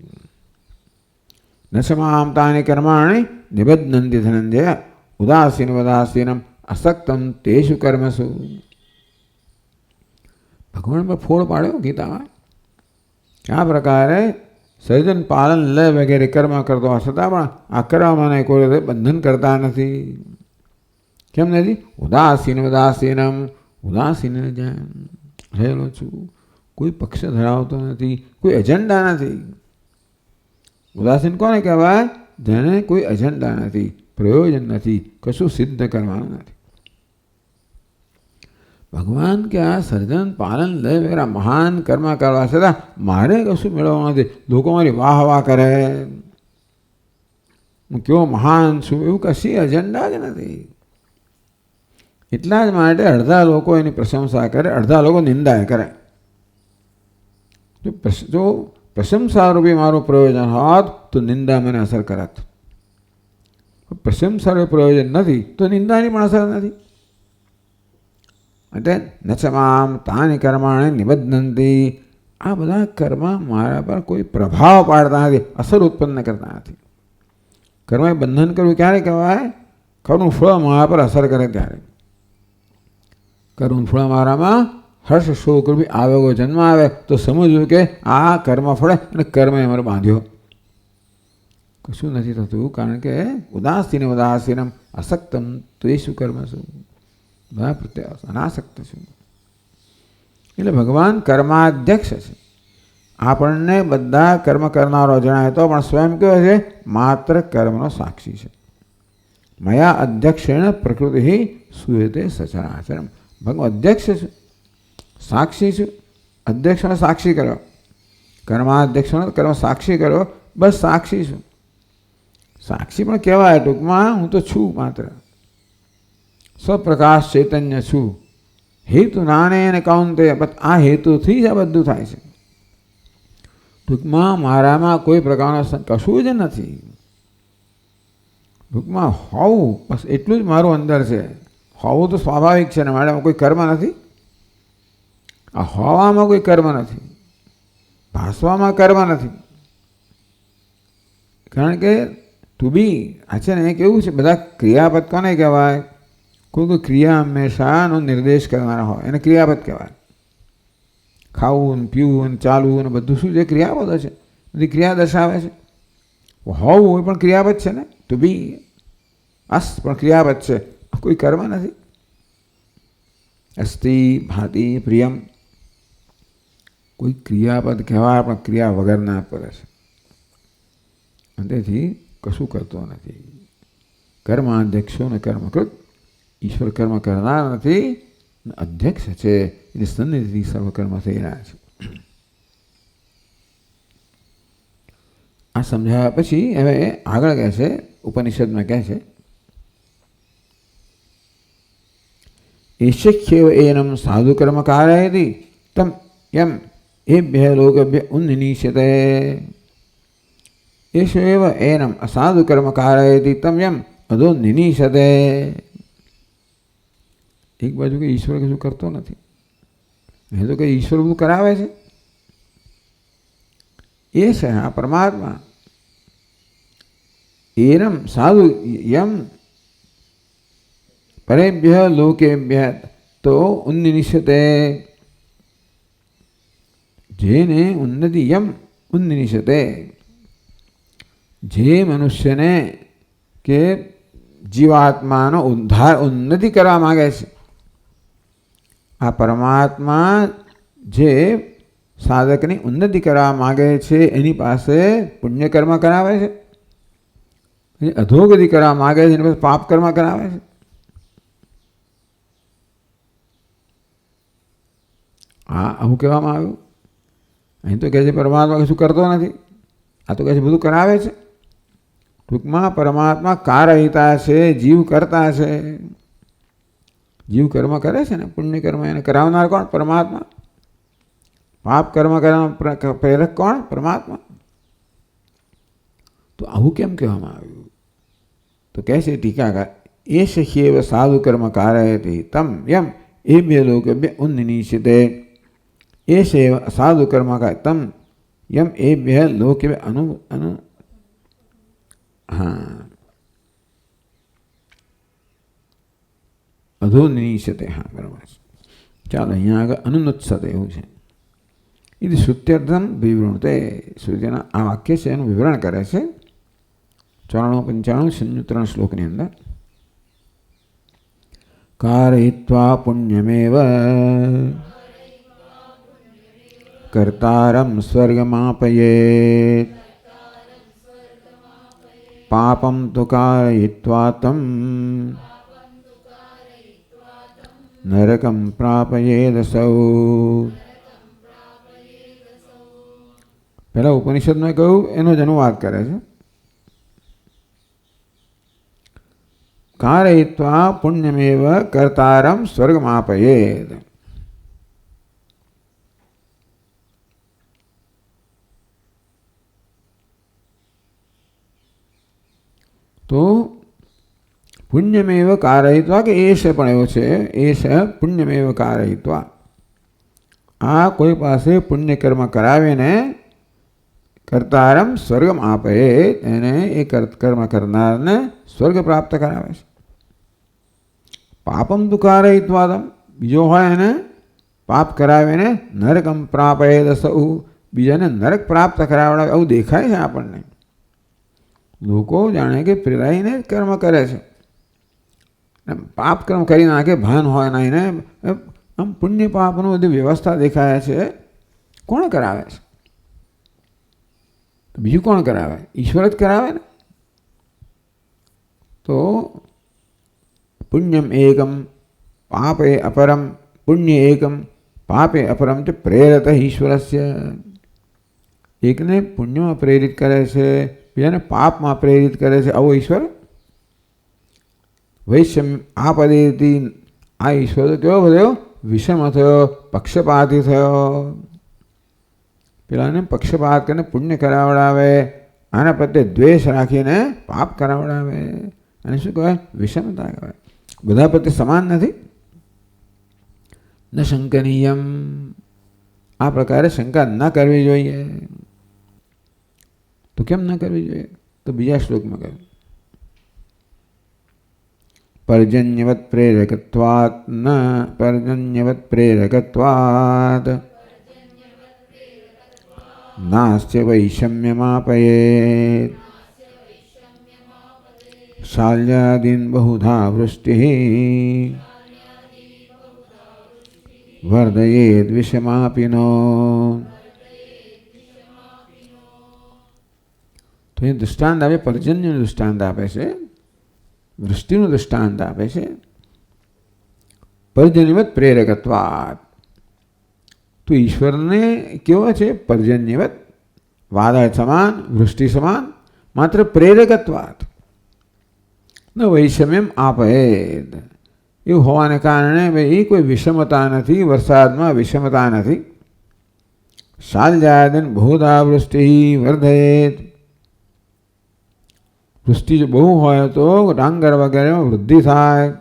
નશમામ તાની કર્માણી નિબધ્નંતિ ધનંજય ઉદાસીન વદાસીનમ અસક્તમ તેષુ કર્મસુ. ભગવાન પર ફોડ પાડ્યો ગીતામાં. આ પ્રકારે સર્જન પાલન લય વગેરે કર્મ કરતો હોય છતાં પણ આ કર્મને કોઈ રીતે બંધન કરતા નથી. કેમ નથી? ઉદાસીન ઉદાસીનમ, ઉદાસીન રહેલો છું, કોઈ પક્ષ ધરાવતો નથી, કોઈ એજન્ડા નથી. ઉદાસીન કોને કહેવાય? જેને કોઈ એજન્ડા નથી, પ્રયોજન નથી, કશું સિદ્ધ કરવાનું નથી. ભગવાન કે આ સર્જન પાલન લય વગેરે મહાન કર્મ કરવા છતાં મારે કશું મેળવવાનું નથી. લોકો મારી વાહ વાહ કરે, હું કેવો મહાન છું, એવું કશી એજન્ડા જ નથી. એટલા જ માટે અડધા લોકો એની પ્રશંસા કરે, અડધા લોકો નિંદા કરે. જો પ્રશંસારૂપી મારું પ્રયોજન હોત તો નિંદા મને અસર કરત. પ્રશંસારૂપી પ્રયોજન નથી તો નિંદાની પણ અસર નથી. એટલે નચમામ તાની કર્માણી નિબધ્નંતી, આ બધા કર્મ મારા પર કોઈ પ્રભાવ પાડતા નથી, અસર ઉત્પન્ન કરતા નથી. કર્મ બંધન કરવું ક્યારે કહેવાય? કર્મનું ફળ મારા પર અસર કરે ત્યારે. કર્મનું ફળ મારામાં હર્ષ શોક રૂપી આવેગો જન્મ આવે તો સમજવું કે આ કર્મ ફળે અને કર્મે અમારે બાંધ્યો. કશું નથી થતું, કારણ કે ઉદાસીન ઉદાસીનમ અસક્તમ ત્વેષુ કર્મસુ, બધા પ્રત્યે અનાસક્ત છું. એટલે ભગવાન કર્માધ્યક્ષ છે. આપણને બધા કર્મ કરનારો જણાય તો પણ સ્વયં કેવો છે? માત્ર કર્મનો સાક્ષી છે. મયા અધ્યક્ષેણ પ્રકૃતિ સુયતે સચરાચરમ. ભગવાન અધ્યક્ષ છે, સાક્ષી છું. અધ્યક્ષને સાક્ષી કર્યો, કર્માધ્યક્ષને કર્મ સાક્ષી કર્યો, બસ સાક્ષી છું. સાક્ષી પણ કહેવાય ટૂંકમાં હું તો છું, માત્ર સ્વપ્રકાશ ચૈતન્ય છું. હેતુ નાને અને કૌંતે, બસ આ હેતુથી જ આ બધું થાય છે. ટૂંકમાં મારામાં કોઈ પ્રકારનો કશું જ નથી. ટૂંકમાં હોવું બસ એટલું જ મારું અંદર છે. હોવું તો સ્વાભાવિક છે ને, મારામાં કોઈ કર્મ નથી. આ હોવામાં કોઈ કર્મ નથી, ભાસવામાં કર્મ નથી. કારણ કે ટુ બી આ છે ને એ કેવું છે? બધા ક્રિયાપદ કોને કહેવાય? કોઈ ક્રિયા હંમેશાનો નિર્દેશ કરનારા હોય એને ક્રિયાપદ કહેવાય. ખાવું, પીવું, ચાલવું ને બધું શું છે? ક્રિયાપદો છે. બધી ક્રિયા દર્શાવે છે. હોવું એ પણ ક્રિયાપદ છે ને. ટુ બી અસ પણ ક્રિયાપદ છે, કોઈ કર્મ નથી. અસ્તિ ભાતિ પ્રિયમ, કોઈ ક્રિયાપદ કહેવાય પણ ક્રિયા વગરના પદ છે. તેથી કશું કરતો નથી. કર્માધ્યક્ષો ને કર્મકૃત, ઈશ્વર કર્મ કરનાર નથી, અધ્યક્ષ છે, એટલે સન્નિધિ સર્વકર્મ થઈ રહ્યા છે. આ સમજાવ્યા પછી હવે આગળ કહે છે, ઉપનિષદમાં કહે છે એશખ્યેવ એનમ સાધુ કર્મ કારયતિ તમ યમ એભ્ય લોકેભ્ય ઉન્નિશતે. એશેવ એનમ અસાધુ કર્મ કારયતિ તમ યમ અધો નિનિશતે. એક બાજુ કે ઈશ્વર કશું કરતો નથી, એ તો કે ઈશ્વર બધું કરાવે છે. એ છે આ પરમાત્મા. एरम साधु यम परेभ्य लोकेभ्य तो उन्निनिश्यते जेने उन्नति यम उन्निनिश्यते जे मनुष्य ने के जीवात्माનો ઉદ્ધાર ઉન્નતિ કરવા માગે છે આ પરમાત્મા જે સાધકની ઉન્નતિ કરવા માગે છે એની પાસે પુણ્યકર્મ કરાવે છે, અધોગતિ કરવા માગે છે એની પાસે પાપ કર્મ કરાવે છે. હા આવું કહેવામાં આવ્યું. અહીં તો કહે છે પરમાત્મા કશું કરતો નથી, આ તો કહે છે બધું કરાવે છે. ટૂંકમાં પરમાત્મા કારહિતા છે, જીવ કરતા છે. જીવ કર્મ કરે છે ને પુણ્ય કર્મ એને કરાવનાર કોણ? પરમાત્મા. પાપ કર્મ કરાવનાર પ્રેરક કોણ? પરમાત્મા. તો આવું કેમ કહેવામાં આવ્યું? તો કહે છે ટીકાકાર એશ હ્યેવ સાધુ કર્મ કારયતિ તમ યમ એભ્ય લોકેભ્ય ઉન્નિનિશ્યતે. એશ એવ સાધુ કર્મ તમ યમ એભ્ય લોકેભ્ય અનુ હા અધોનિશ્યતે. હા બરાબર છે. ચાલો અહીંયા આગળ અનુનુત્સતે એવું છે. એ શ્રુત્યર્થમ વિવૃણતે. શ્રુતિના આ વાક્ય છે એનું વિવરણ કરે છે 94-95 સંયુત્તરણ શ્લોકની અંદર. કારયિત્વા પુણ્યમેવ કર્તારમ સ્વર્ગમાપયેત પાપમ તુ કારયિત્વા તમ નરકમ પ્રાપયેદસૌ. પહેલા ઉપનિષદમાં કહ્યું એનો જ અનુવાદ કરે છે. કારયિત્વા પુણ્યમેવ કર્તારમ સ્વર્ગમાપયેત. તો પુણ્યમેવ કારયિત્વા કે એશ પણ એવો છે. એશ પુણ્યમેવ કારયિત્વા. આ કોઈ પાસે પુણ્ય કર્મ કરાવીને કર્તારમ સ્વર્ગમ આપે, એને એ કર્મ કરનારને સ્વર્ગ પ્રાપ્ત કરાવે છે. પાપમ તુ કારયિત્વા, બીજો હોય એને પાપ કરાવીને નરકમ પ્રાપયેદ સૌ, બીજાને નરક પ્રાપ્ત કરાવડાવે. આવું દેખાય છે આપણને. લોકો જાણે કે પ્રેરાઈને કર્મ કરે છે, પાપ કર્મ કરી નાખે, ભાન હોય નહીં ને આમ પુણ્ય પાપનું બધી વ્યવસ્થા દેખાય છે. કોણ કરાવે છે? બીજું કોણ કરાવે? ઈશ્વર જ કરાવે ને. તો પુણ્યમ એકમ પાપે અપરમ, પુણ્ય એકમ પાપે અપરમ તે પ્રેરત ઈશ્વરસ્ય. એકને પુણ્યમાં પ્રેરિત કરે છે, બીજાને પાપમાં પ્રેરિત કરે છે. આવો ઈશ્વર વૈષમ્ય આપદેતી. આ ઈશ્વર કેવો થયો? વિષમ થયો, પક્ષપાતી થયો. પેલાને પક્ષપાત કરીને પુણ્ય કરાવડાવે, આના પ્રત્યે દ્વેષ રાખીને પાપ કરાવડાવે. અને શું કહેવાય? વિષમતા કહેવાય. બધા પ્રત્યે સમાન નથી. ન શંકનીયમ. આ પ્રકારે શંકા ન કરવી જોઈએ. તો કેમ ન કરવી જોઈએ? તો બીજા શ્લોકમાં કહ્યું પર્જન્યવત પ્રેરકત્વાત ન પર્જન્યવત પ્રેરકત્વાત નાસ્ય વૈષમ્યમાપયેત શાલ્યાદીન બહુધા વૃષ્ટિ વર્ધયેદ વિષમાપિનો. તો એ દૃષ્ટાંત આપે, પર્જન્યનું દૃષ્ટાંત આપે છે, વૃષ્ટિનું દૃષ્ટાંત આપે છે. પર્જન્યવત પ્રેરકત્વાત. તો ઈશ્વરને કેવો છે? પર્જન્યવત, વાદળ સમાન, વૃષ્ટિ સમાન, માત્ર પ્રેરકત્વાત. ન વૈષમ્યમ આપયેદ. એવું હોવાને કારણે ભાઈ કોઈ વિષમતા નથી, વરસાદમાં વિષમતા નથી. શાલ્યાદન બહુધા વૃષ્ટિ વર્ધયેત. વૃષ્ટિ જો બહુ હોય તો ડાંગર વગેરેમાં વૃદ્ધિ થાય.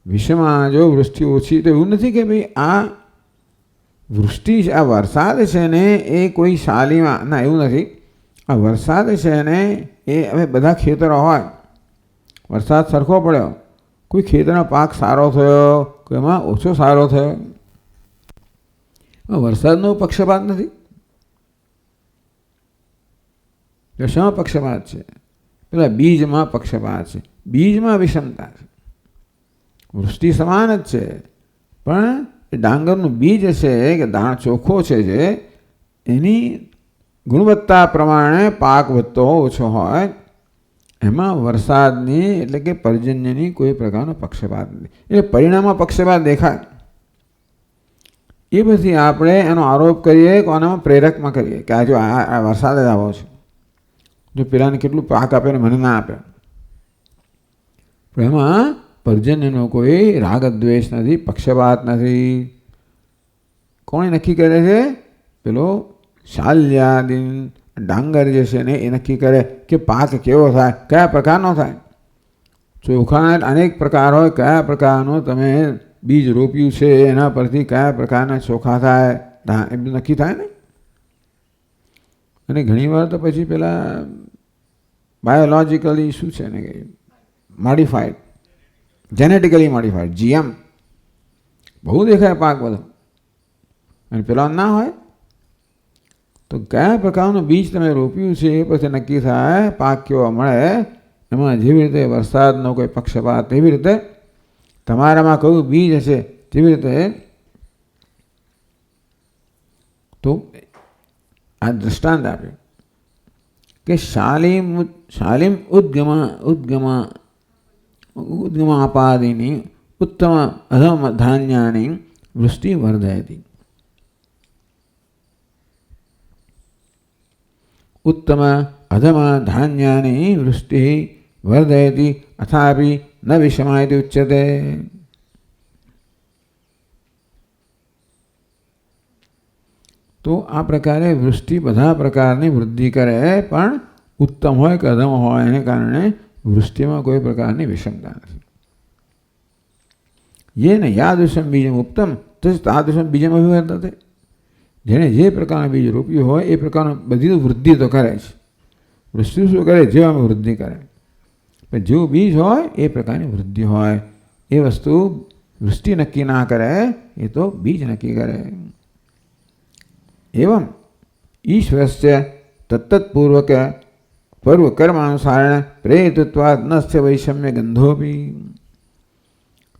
વિષયમાં જો વૃષ્ટિ ઓછી, તો એવું નથી કે ભાઈ આ વૃષ્ટિ, આ વરસાદ છે ને એ કોઈ શાલીમાં, ના એવું નથી. આ વરસાદ છે ને એ એ હવે બધા ખેતરો હોય, વરસાદ સરખો પડ્યો, કોઈ ખેતરનો પાક સારો થયો, કોઈમાં ઓછો સારો થયો. વરસાદનો પક્ષપાત નથી. શેમાં પક્ષપાત છે? પેલા બીજમાં પક્ષપાત છે, બીજમાં વિષમતા છે. વૃષ્ટિ સમાન જ છે, પણ એ ડાંગરનું બીજ છે કે દાણ ચોખ્ખો છે, જે એની ગુણવત્તા પ્રમાણે પાક વધતો ઓછો હોય, એમાં વરસાદની એટલે કે પર્જન્યની કોઈ પ્રકારનો પક્ષપાત નથી. એટલે પરિણામમાં પક્ષપાત દેખાય. એ પછી આપણે એનો આરોપ કરીએ કોનામાં? પ્રેરકમાં કરીએ કે આ જો આ વરસાદ જ આવો છે, જો પેલાને કેટલું પાક આપે ને મને ના આપે. પણ એમાં પર્જન્યનો કોઈ રાગ દ્વેષ નથી, પક્ષપાત નથી. કોણ નક્કી કરે છે? પેલો શાલ્યાદિન ડાંગર જે છે ને એ નક્કી કરે કે પાક કેવો થાય, કયા પ્રકારનો થાય. ચોખાના અનેક પ્રકાર હોય, કયા પ્રકારનું તમે બીજ રોપ્યું છે એના પરથી કયા પ્રકારના ચોખા થાય એ બધું નક્કી થાય ને. અને ઘણીવાર તો પછી પેલા બાયોલોજિકલી શું છે ને કે મોડિફાઈડ, જેનેટિકલી મોડિફાઈડ, જીએમ બહુ દેખાય પાક બધો, અને પેલા ના હોય. તો કયા પ્રકારનું બીજ તમે રોપ્યું છે એ પછી નક્કી થાય પાક કેવો મળે. એમાં જેવી રીતે વરસાદનો કોઈ પક્ષપાત, એવી રીતે તમારામાં કયું બીજ હશે તેવી રીતે. તો આ દ્રષ્ટાંત આપ્યું કે શાલિમ ઉદ્ગમાપાદિની ઉત્તમ અધમ ધાન્યાની વૃષ્ટિ વર્ધયતી. ઉત્તમ અધમ ધાન્યાની વૃષ્ટિ વર્ધયતી અથાપि ન વિષમાયતિ ઉચ્યતે. તો આ પ્રકારે વૃષ્ટિ બધા પ્રકારની વૃદ્ધિ કરે, પણ ઉત્તમ હોય કે અધમ હોય એને કારણે વૃષ્ટિમાં કોઈ પ્રકારની વિષમતા નથી. યેન યાદૃશમ બીજમ ઉત્તમ તસ્ય તાદૃશમ બીજમ અભિવર્ધતે. જેણે જે પ્રકારનું બીજ રોપ્યું હોય એ પ્રકારનું બધી વૃદ્ધિ તો કરે છે. વૃષ્ટિ શું કરે? જેવામાં વૃદ્ધિ કરે. પણ જેવું બીજ હોય એ પ્રકારની વૃદ્ધિ હોય. એ વસ્તુ વૃષ્ટિ નક્કી ના કરે, એ તો બીજ નક્કી કરે. એવમ ઈશ્વરસ્ય તત્તત્પૂર્વક પૂર્વકર્માનુસારેણ પ્રેરિતત્વાદ નસ્ય વૈષમ્ય ગંધોપી.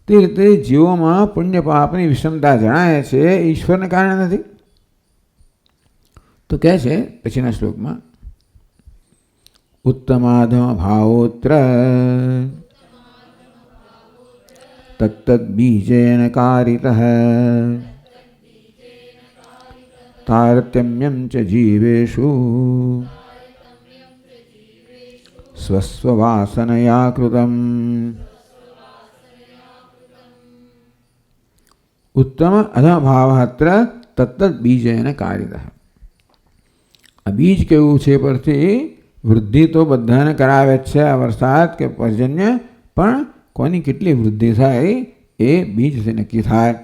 તે રીતે જીવોમાં પુણ્ય પાપની વિષમતા જણાય છે, ઈશ્વરને કારણે નથી. તો કહે છે પછીના શ્લોકમાં ઉત્તમાધમ ભાવોત્ર તત્તદ બીજેન કારિતઃ તારતમ્યમ ચ જીવેષુ સ્વસ્વવાસનયા કૃતમ. ઉત્તમ અધભાવ અત્ર તત્તદ બીજેન કારિતઃ. આ બીજ કેવું છે પરથી વૃદ્ધિ તો બધાને કરાવે જ છે, આ વરસાદ કે પર્જન્ય, પણ કોની કેટલી વૃદ્ધિ થાય એ બીજથી નક્કી થાય.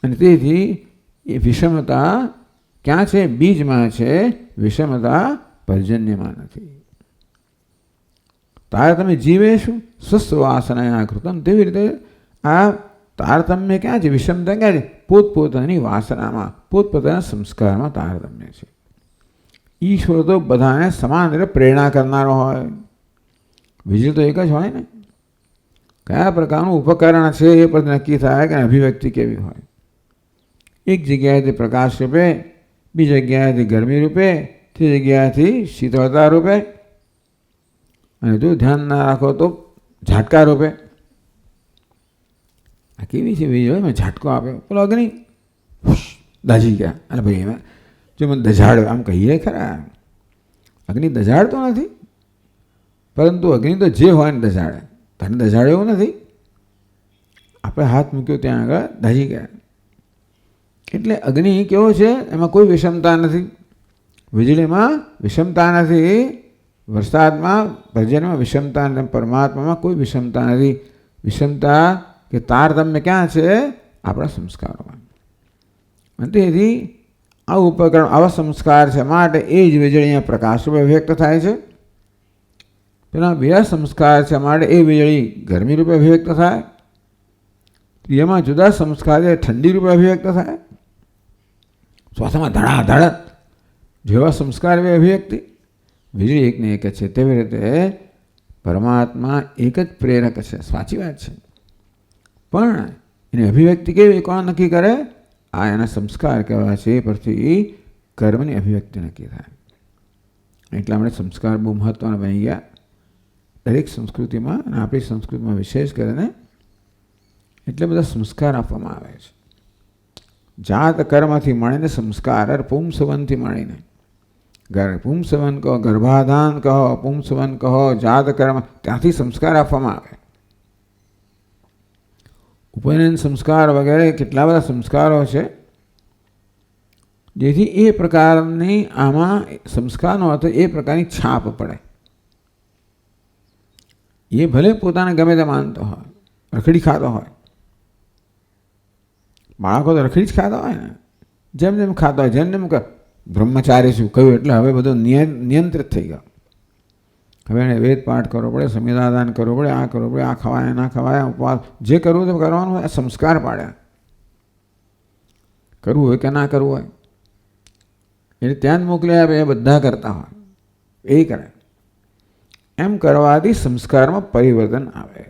અને તેથી એ વિષમતા ક્યાં છે? બીજમાં છે. વિષમતા પર્જન્યમાં નથી. તારતમ્ય જીવેશું સ્વસ્વવાસનયા કૃતમ. તેવી રીતે આ તારતમ્ય ક્યાં છે? વિષમતા ક્યાં છે? પોતપોતાની વાસનામાં, પોતપોતાના સંસ્કારમાં તારતમ્ય છે. ઈશ્વર તો બધાને સમાન રીતે પ્રેરણા કરનારો હોય. વીજળી તો એક જ હોય ને. કયા પ્રકારનું ઉપકરણ છે એ પર નક્કી થાય કે અભિવ્યક્તિ કેવી હોય. એક જગ્યાએથી પ્રકાશ રૂપે, બીજી જગ્યાએથી ગરમી રૂપે, ત્રીજી જગ્યાએથી શીતળતા રૂપે, અને જો ધ્યાન ના રાખો તો ઝાટકા રૂપે. આ કેવી છે વીજળી? મેં ઝાટકો આપ્યો, પેલો અગ્નિ દાઝી ગયા. અને ભાઈ એમાં જો મને દઝાડ્યો આમ કહીએ ખરા, અગ્નિ દઝાડતો નથી, પરંતુ અગ્નિ તો જે હોય ને દઝાડે. તને દઝાડે એવું નથી. આપણે હાથ મૂક્યો ત્યાં આગળ દાઝી ગયા. એટલે અગ્નિ કેવો છે? એમાં કોઈ વિષમતા નથી. વીજળીમાં વિષમતા નથી, વરસાદમાં પર્જન્યમાં વિષમતા નથી, પરમાત્મામાં કોઈ વિષમતા નથી. વિષમતા કે તારતમ્ય ક્યાં છે? આપણા સંસ્કારોમાં. અને તેથી આ ઉપકરણ આવા સંસ્કાર છે, માટે એ જ વીજળી અહીંયા પ્રકાશ રૂપે વ્યક્ત થાય છે. પેલા બે સંસ્કાર છે માટે એ વીજળી ગરમી રૂપે અભિવ્યક્ત થાય, એમાં જુદા સંસ્કાર છે ઠંડી રૂપે અભિવ્યક્ત થાય, શ્વાસમાં ધડાધડ જેવા સંસ્કાર એ અભિવ્યક્તિ. વીજળી એકને એક જ છે. તેવી રીતે પરમાત્મા એક જ પ્રેરક છે, સાચી વાત છે. પણ એની અભિવ્યક્તિ કેવી કોણ નક્કી કરે? આ એના સંસ્કાર કહેવાય છે. એ પરથી કર્મની અભિવ્યક્તિ નક્કી થાય. એટલે આપણે સંસ્કાર બહુ મહત્વના બની ગયા દરેક સંસ્કૃતિમાં, અને આપણી સંસ્કૃતિમાં વિશેષ કરીને એટલે બધા સંસ્કાર આપવામાં આવે છે. જાત કર્મથી મળીને સંસ્કાર, પુંસવનથી મળીને પુંસવન કહો, ગર્ભાધાન કહો, પુંસવન કહો, જાત કર્મ, ત્યાંથી સંસ્કાર આપવામાં આવે. ઉપનયન સંસ્કાર વગેરે કેટલા બધા સંસ્કારો છે, જેથી એ પ્રકારની આમાં સંસ્કારનો અર્થ એ પ્રકારની છાપ પડે. એ ભલે પોતાને ગમે તે માનતો હોય, રખડી ખાતો હોય, બાળકો તો રખડી જ ખાતા હોય ને, જેમ જેમ ખાતા હોય જેમ જેમ બ્રહ્મચારી શું કહ્યું એટલે હવે બધું નિયંત્રિત થઈ ગયો. હવે એને વેદ પાઠ કરવો પડે, સંવિધાન કરવું પડે, આ કરવું પડે, આ ખવાય ના ખવાય, ઉપવાસ જે કરવું તે કરવાનું હોય. સંસ્કાર પાડ્યા, કરવું હોય કે ના કરવું હોય એટલે ત્યાં જ મોકલી આપે. એ બધા કરતા હોય, એ કરે. એમ કરવાથી સંસ્કારમાં પરિવર્તન આવે.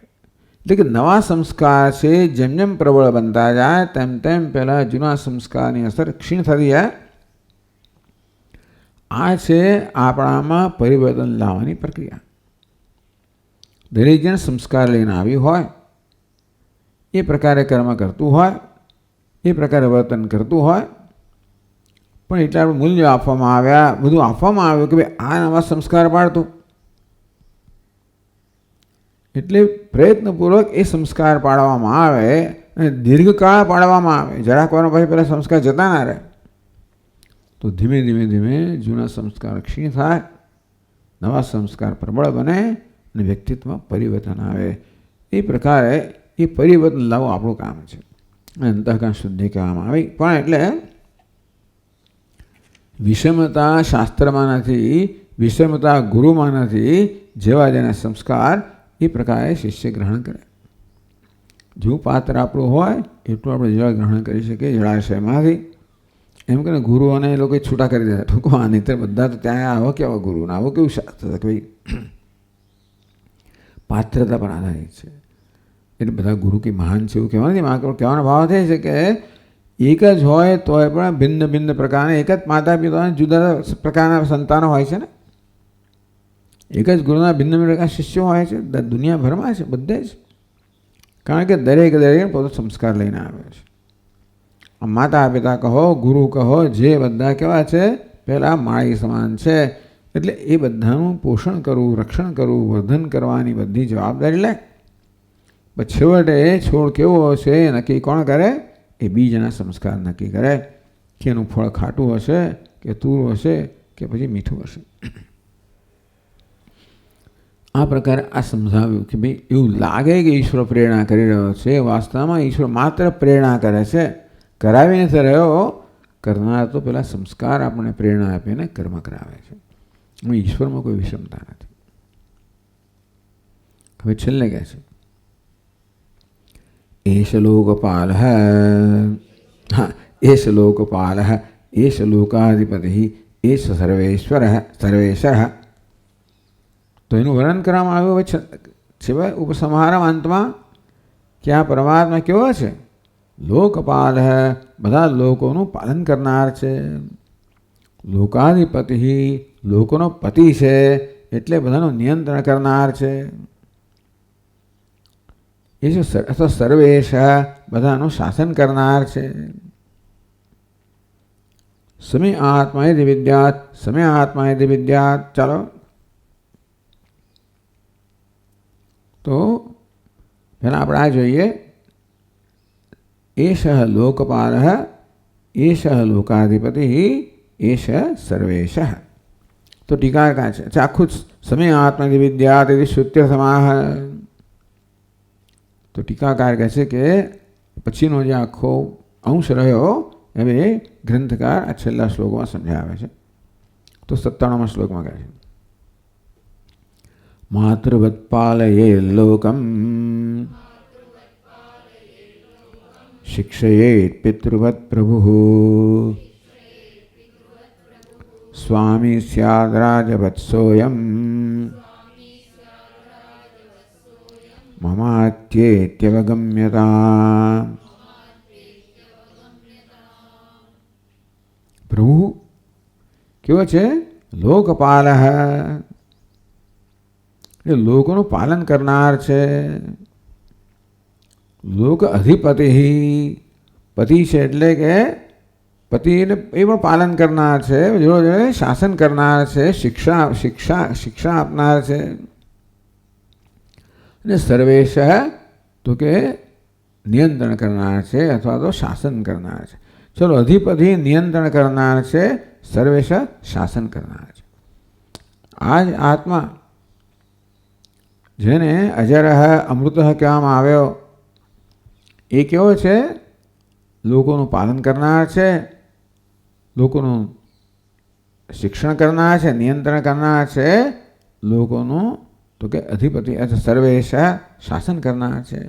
એટલે કે નવા સંસ્કાર છે જેમ જેમ પ્રબળ બનતા જાય તેમ તેમ પહેલાં જૂના સંસ્કારની અસર ક્ષીણ થતી જાય. આ છે આપણામાં પરિવર્તન લાવવાની પ્રક્રિયા. દરેક જણ સંસ્કાર લઈને આવ્યું હોય, એ પ્રકારે કર્મ કરતું હોય, એ પ્રકારે વર્તન કરતું હોય, પણ એટલા મૂલ્ય આપવામાં આવ્યા, બધું આપવામાં આવ્યું કે ભાઈ આ નવા સંસ્કાર પાડતું. એટલે પ્રયત્નપૂર્વક એ સંસ્કાર પાડવામાં આવે અને દીર્ઘકાળ પાડવામાં આવે. જરાક વાર પછી પહેલાં સંસ્કાર જતા ના રહે તો ધીમે ધીમે ધીમે જૂના સંસ્કાર ક્ષીણ થાય, નવા સંસ્કાર પ્રબળ બને અને વ્યક્તિત્વમાં પરિવર્તન આવે. એ પ્રકારે એ પરિવર્તન લાવવું આપણું કામ છે. અંતઃકરણ શુદ્ધિ કહેવામાં આવી. પણ એટલે વિષમતા શાસ્ત્રમાં નથી, વિષમતા ગુરુમાં નથી. જેવા જેના સંસ્કાર એ પ્રકારે શિષ્ય ગ્રહણ કરે. જેવું પાત્ર આપણું હોય એટલું આપણે જળ ગ્રહણ કરી શકીએ જળાશયમાંથી. એમ કે ગુરુઓને એ લોકો છૂટા કરી દીધા. ટૂંકમાં નહીં તો બધા તો ત્યાં આવો કેવા ગુરુને આવું કેવું શાસ્ત્ર કે ભાઈ પાત્રતા પર આધારિત છે. એટલે બધા ગુરુ કે મહાન છે એવું કહેવાનું નથી. કહેવાનો ભાવ થાય છે કે એક જ હોય તોય પણ ભિન્ન ભિન્ન પ્રકારના, એક જ માતા પિતાના જુદા પ્રકારના સંતાનો હોય છે ને. એક જ ગુરુના ભિન્ન ભિન્ન પ્રકારના શિષ્યો હોય છે દુનિયાભરમાં છે બધે જ. કારણ કે દરેક પોતે સંસ્કાર લઈને આવે છે. માતા પિતા કહો, ગુરુ કહો, જે બધા કેવા છે પહેલાં માળી સમાન છે. એટલે એ બધાનું પોષણ કરવું, રક્ષણ કરવું, વર્ધન કરવાની બધી જવાબદારી લે. પણ છેવટે છોડ કેવો હશે એ નક્કી કોણ કરે? એ બીજના સંસ્કાર નક્કી કરે કે એનું ફળ ખાટું હશે કે તુરું હશે કે પછી મીઠું હશે. આ પ્રકારે આ સમજાવ્યું કે ભાઈ એવું લાગે કે ઈશ્વર પ્રેરણા કરી રહ્યો છે, વાસ્તવમાં ઈશ્વર માત્ર પ્રેરણા કરે છે, કરાવી નથી રહ્યો. કરનાર તો પેલા સંસ્કાર આપણને પ્રેરણા આપીને કર્મ કરાવે છે. ઈશ્વરમાં કોઈ વિષમતા નથી. હવે છેલ્લે કહે છે એશ લોકપાલ, હા એશ લોકપાલ, એશ લોકાધિપતિ, એશ સર્વેશ્વર સર્વેશ્વર. તો એનું વર્ણન કરવામાં આવ્યું છે ઉપસંહારમાં અંતમાં કે આ પરમાત્મા કેવો છે? લોકપાલ, બધા લોકોનું પાલન કરનાર છે. લોકાધિપતિ, લોકોનો પતિ છે એટલે બધાનું નિયંત્રણ કરનાર છે. એ છે સર્વેશ, બધાનું શાસન કરનાર છે. સમય આત્મા યદિ વિદ્યાત, સમય આત્મા યદિ વિદ્યાત. ચાલો તો પહેલાં આપણે આ જોઈએ. એશ લોકપાલ, એશ લોકાધિપતિ, એશ સર્વેશ. તો ટીકાકાર છે આખું સમય આત્મા યદિ વિદ્યાત યદિ શ્રુત્ય સમાહ. તો ટીકાકાર કહે છે કે પછીનો જે આખો અંશ રહ્યો હવે ગ્રંથકાર આ છેલ્લા શ્લોકમાં સમજાવે છે. તો 97માં શ્લોકમાં કહે છે માતૃવત પાલયે લોકમ શિક્ષયેત પિતૃવત પ્રભુઃ સ્વામી સ્યાદ રાજવત્સોયમ મમાત્યેત્યવગમ્યતા. પ્રભુ કેવો છે? લોકપાલ, એ લોકોનું પાલન કરનાર છે. લોક અધિપતિ, પતિ છે એટલે કે પતિને એ પણ પાલન કરનાર છે, જોડે શાસન કરનાર છે, શિક્ષા આપનાર છે. અને સર્વેશ તો કે નિયંત્રણ કરનાર છે અથવા તો શાસન કરનાર છે. ચલો, અધિપતિ નિયંત્રણ કરનાર છે, સર્વેશ શાસન કરનાર છે. આ જ આત્મા જેને અજર અમૃત કહેવામાં આવ્યો, એ કેવો છે? લોકોનું પાલન કરનાર છે, લોકોનું શિક્ષણ કરનાર છે, નિયંત્રણ કરનાર છે, લોકોનું તો કે અધિપતિ અથવા સર્વેશ શાસન કરનાર છે.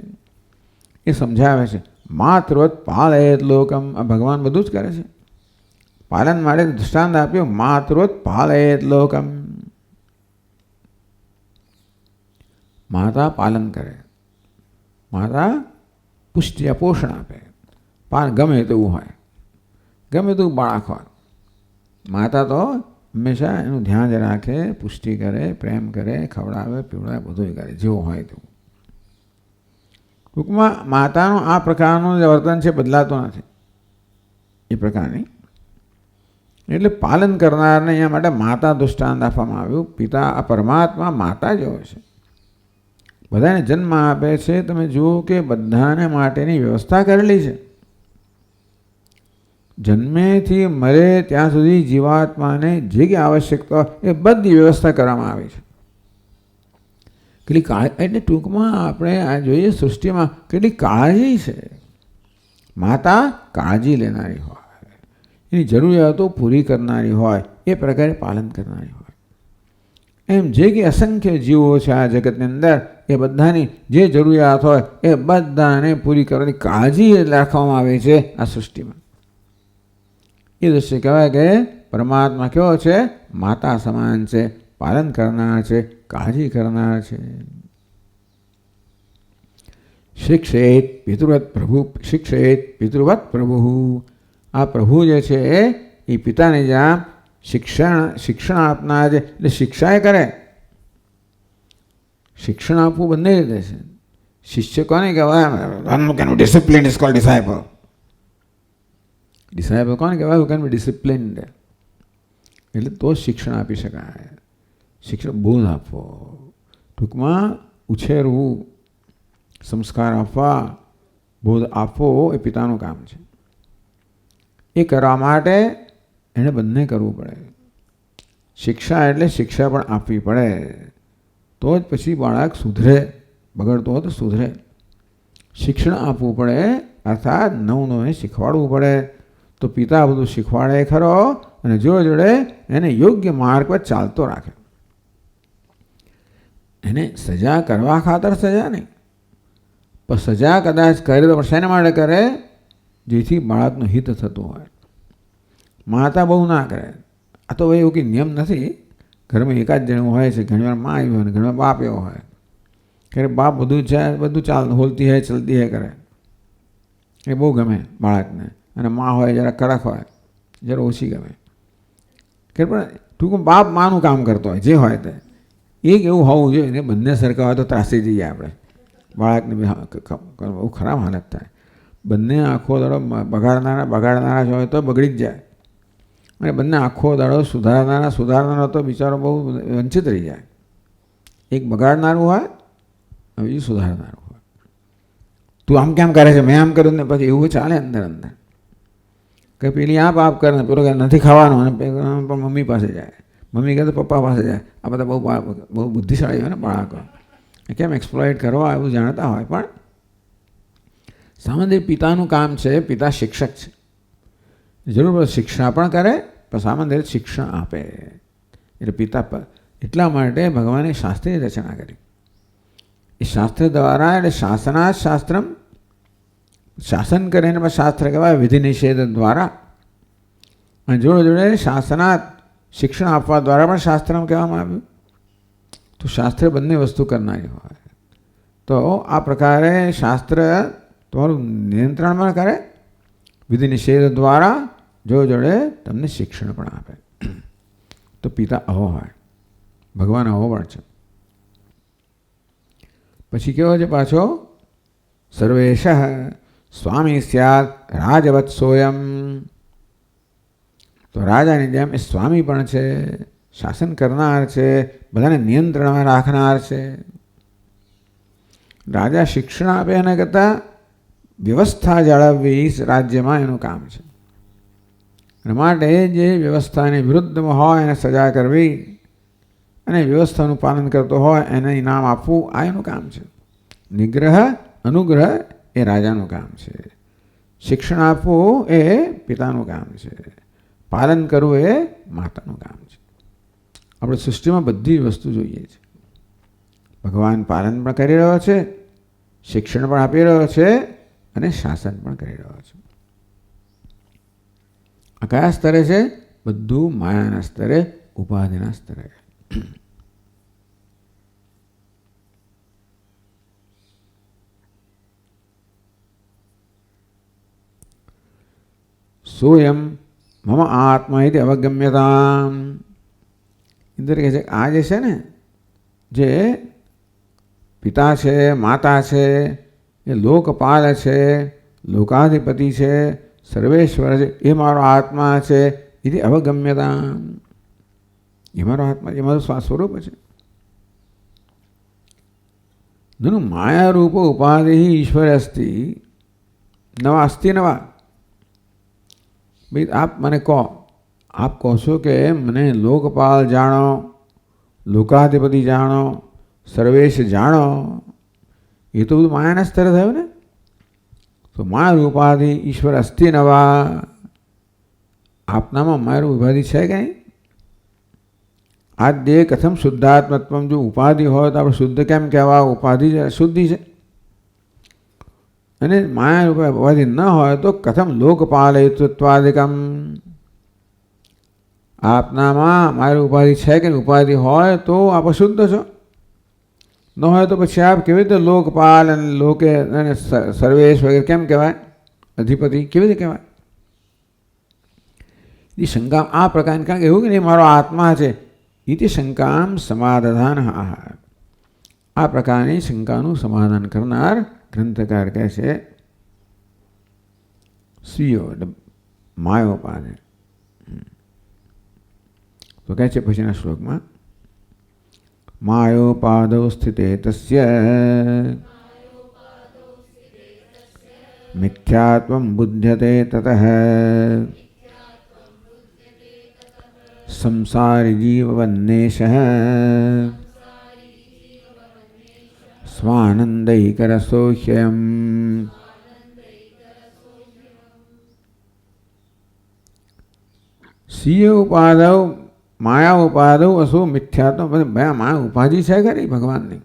એ સમજાવે છે. માતૃવત પાલયેત લોકમ. આ ભગવાન બધું જ કરે છે. પાલન માટે દૃષ્ટાંત આપ્યું. માતૃવત પાલયેત લોકમ. માતા પાલન કરે, માતા પુષ્ટિ પોષણ આપે. પાન ગમે તેવું હોય, ગમે તેવું બાળક હોય, માતા તો હંમેશા એનું ધ્યાન જ રાખે, પુષ્ટિ કરે, પ્રેમ કરે, ખવડાવે, પીવડાવે, બધું કરે જેવું હોય તેવું. ટૂંકમાં માતાનું આ પ્રકારનું જે વર્તન છે બદલાતો નથી એ પ્રકારની. એટલે પાલન કરનારને અહીંયા માટે માતા દૃષ્ટાંત આપવામાં આવ્યું. પિતા આ પરમાત્મા માતા જેવો છે, બધાને જન્મ આપે છે. તમે જુઓ કે બધાને માટેની વ્યવસ્થા કરેલી છે. જન્મેથી મરે ત્યાં સુધી જીવાત્માને જે કંઈ આવશ્યકતા એ બધી વ્યવસ્થા કરવામાં આવી છે. કેટલી એટલે ટૂંકમાં આપણે આ જોઈએ સૃષ્ટિમાં કેટલી કાળજી છે. માતા કાળજી લેનારી હોય, એની જરૂરિયાતો પૂરી કરનારી હોય, એ પ્રકારે પાલન કરનારી હોય. એમ જે કે અસંખ્ય જીવો છે આ જગતની અંદર, એ બધાની જે જરૂરિયાત હોય એ બધાને પૂરી કરવાની કાળજી રાખવામાં આવે છે આ સૃષ્ટિમાં. એ દ્રશ્ય કહેવાય કે પરમાત્મા કેવો છે? માતા સમાન છે, પાલન કરનાર છે, કાળજી કરનાર છે. શિક્ષેત પિતૃવત પ્રભુ, શિક્ષેત પિતૃવત પ્રભુ. આ પ્રભુ જે છે એ પિતાને જ્યાં શિક્ષણ આપનાર છે, એટલે શિક્ષા એ કરે. શિક્ષણ આપવું બંને રીતે છે. શિષ્ય કોને કહેવાય? Discipline is called disciple. Disciple કોને કહેવાય? Can be disciplined. એટલે તો શિક્ષણ આપી શકાય. શિક્ષણ બોધ આપવો, ટૂંકમાં ઉછેરવું, સંસ્કાર આપવા, બોધ આપવો એ પિતાનું કામ છે. એ કરવા માટે એણે બંને કરવું પડે. શિક્ષા એટલે શિક્ષા પણ આપવી પડે, તો જ પછી બાળક સુધરે. બગડતો હોય તો સુધરે. શિક્ષણ આપવું પડે, અર્થાત નવું નવું શીખવાડવું પડે. તો પિતા બધું શીખવાડે ખરો, અને જોડે જોડે એને યોગ્ય માર્ગ પર ચાલતો રાખે. એને સજા કરવા ખાતર સજા નહીં, પણ સજા કદાચ કરે તો શેના માટે કરે? જેથી બાળકનું હિત થતું હોય. માતા બહુ ના કરે. આ તો એવું કંઈ નિયમ નથી. ઘરમાં એકાદ જણું હોય છે, ઘણીવાર મા આવી હોય ને ઘણીવાર બાપ એવો હોય. ક્યારેક બાપ બધું હોલતી હોય, ચલતી હોય કરે. એ બહુ ગમે બાળકને. અને મા હોય જરા કડક હોય, જરા ઓછી ગમે. કે પણ ટૂંકમાં બાપ માનું કામ કરતો હોય, જે હોય તે. એક એવું હોવું જોઈએ ને, બંને સરખા હોય તો ત્રાસી જઈએ આપણે. બાળકને બહુ ખરાબ હાલત થાય. બંને આખો દાડો બગાડનારા જ હોય તો બગડી જ જાય. અને બંને આખો દાડો સુધારનારા તો બિચારો બહુ વંચિત રહી જાય. એક બગાડનારું હોય, બીજું સુધારનારું હોય. તું આમ કેમ કરે છે, મેં આમ કર્યું ને પછી એવું ચાલે અંદર અંદર. કે પેલી આ પાપ કરે ને પેલો કે નથી ખાવાનું, અને પણ મમ્મી પાસે જાય. મમ્મી કહે તો પપ્પા પાસે જાય. આ બધા બહુ બુદ્ધિશાળી હોય ને બાળકો. કેમ એક્સપ્લોઇટ કરવા એવું જાણતા હોય. પણ સામાન્ય પિતાનું કામ છે, પિતા શિક્ષક છે. જરૂર પડે શિક્ષા પણ કરે, પણ સામાન્ય શિક્ષણ આપે. એટલે પિતા એટલા માટે ભગવાને શાસ્ત્રની રચના કરી. એ શાસ્ત્ર દ્વારા એટલે શાસનાત શાસ્ત્રમ, શાસન કરીને પણ શાસ્ત્ર કહેવાય વિધિ નિષેધ દ્વારા. અને જોડે જોડે શાસનાત શિક્ષણ આપવા દ્વારા પણ શાસ્ત્રમ કહેવામાં આવ્યું. તો શાસ્ત્ર બંને વસ્તુ કરનારી હોય. તો આ પ્રકારે શાસ્ત્ર તમારું નિયંત્રણમાં કરે, વિધિ નિષેધ દ્વારા જોડે જોડે તમને શિક્ષણ પણ આપે. તો પિતા આવો હોય, ભગવાન આવો પણ છે. પછી કેવો છે પાછો? સર્વેશ સ્વામી સ્યાત રાજવત્સોયમ. તો રાજાની જેમ એ સ્વામી પણ છે, શાસન કરનાર છે, બધાને નિયંત્રણમાં રાખનાર છે. રાજા શિક્ષણ આપે એના કરતાં વ્યવસ્થા જાળવવી રાજ્યમાં એનું કામ છે. અને માટે જે વ્યવસ્થાની વિરુદ્ધમાં હોય એને સજા કરવી અને વ્યવસ્થાનું પાલન કરતો હોય એને ઇનામ આપવું, આ એનું કામ છે. નિગ્રહ અનુગ્રહ એ રાજાનું કામ છે. શિક્ષણ આપવું એ પિતાનું કામ છે. પાલન કરવું એ માતાનું કામ છે. આપણે સૃષ્ટિમાં બધી વસ્તુ જોઈએ છે. ભગવાન પાલન પણ કરી રહ્યો છે, શિક્ષણ પણ આપી રહ્યો છે અને શાસન પણ કરી રહ્યો છે. આ કયા સ્તરે છે? બધું માયાના સ્તરે, ઉપાધિના સ્તરે. સોયમ મમ આત્મા ઇતિ અવગમ્યતા. ઇન્દ્ર કહે છે આ જે છે ને, જે પિતા છે, માતા છે, એ લોકપાલ છે, લોકાધિપતિ છે, સર્વેશ્વર છે, એ મારો આત્મા છે. ઇતિ અવગમ્યતા, એ મારો આત્મા, એ મારું સ્વરૂપ છે. નनु માયારૂપ ઉપાધિ ઈશ્વર અસ્તિ નવા અસ્તિ નવા. ભાઈ આપ મને કહો, આપ કહો છો કે મને લોકપાલ જાણો, લોકાધિપતિ જાણો, સર્વેશ જાણો, એ તો બધું માયાના સ્તરે થયું ને. તો માયા ઉપાધિ ઈશ્વર અસ્તિ નવા. આપનામાં મારું ઉપાધિ છે કે નહીં? આદ્ય કથમ શુદ્ધાત્મત્વમ. જો ઉપાધિ હોય તો આપણે શુદ્ધ કેમ કહેવા? ઉપાધિ અશુદ્ધિ છે. અને માયા ઉપાધિ ન હોય તો કથમ લોકપાલયત્વાદિકમ. આપનામાં મારી ઉપાધિ છે કે ઉપાધિ હોય તો આપ શુદ્ધ છો, ન હોય તો પછી આપ કેવી રીતે લોકપાલ અને લોકે અને સર્વેશ વગેરે કેમ કહેવાય? અધિપતિ કેવી રીતે કહેવાય? એ શંકા આ પ્રકારની, કારણ કે એવું કે નહીં મારો આત્મા છે, એ શંકામ સમાધાન. આ પ્રકારની શંકાનું સમાધાન કરનાર ગ્રંથકાર કહે છે સ્વીયો માયોપાધિ. તો કહે છે પછીના શ્લોકમાં માયોપાદૌ સ્થિતે તસ્ય મિથ્યાત્વં બુધ્યતે તતઃ સંસારી જીવવન્નેષઃ સ્વાનંદૈકરસોહ્યમ. સ્વીય ઉપાદૌ માયા ઉપાદૌ અસુ મિથ્યાત્વ. માયા ઉપાધિ છે ખરી ભગવાનની,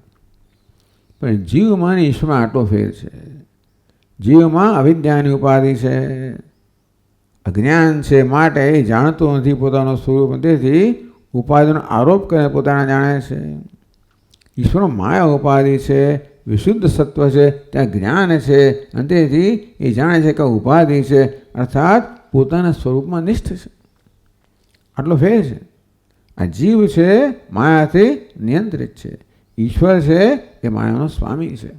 પણ જીવમાં ને ઈશ્વરમાં આટલો ફેર છે. જીવમાં અવિદ્યાની ઉપાધિ છે, અજ્ઞાન છે, માટે એ જાણતો નથી પોતાનો સ્વરૂપ, તેથી ઉપાધિનો આરોપ કરે પોતાના જાણે છે. ઈશ્વર માયા ઉપાધિ છે, વિશુદ્ધ સત્વ છે, ત્યાં જ્ઞાન છે, અને તેથી એ જાણે છે કે ઉપાધિ છે, અર્થાત પોતાના સ્વરૂપમાં નિષ્ઠ છે. આટલો ફેર છે. આ જીવ છે માયાથી નિયંત્રિત છે, ઈશ્વર છે એ માયાનો સ્વામી છે.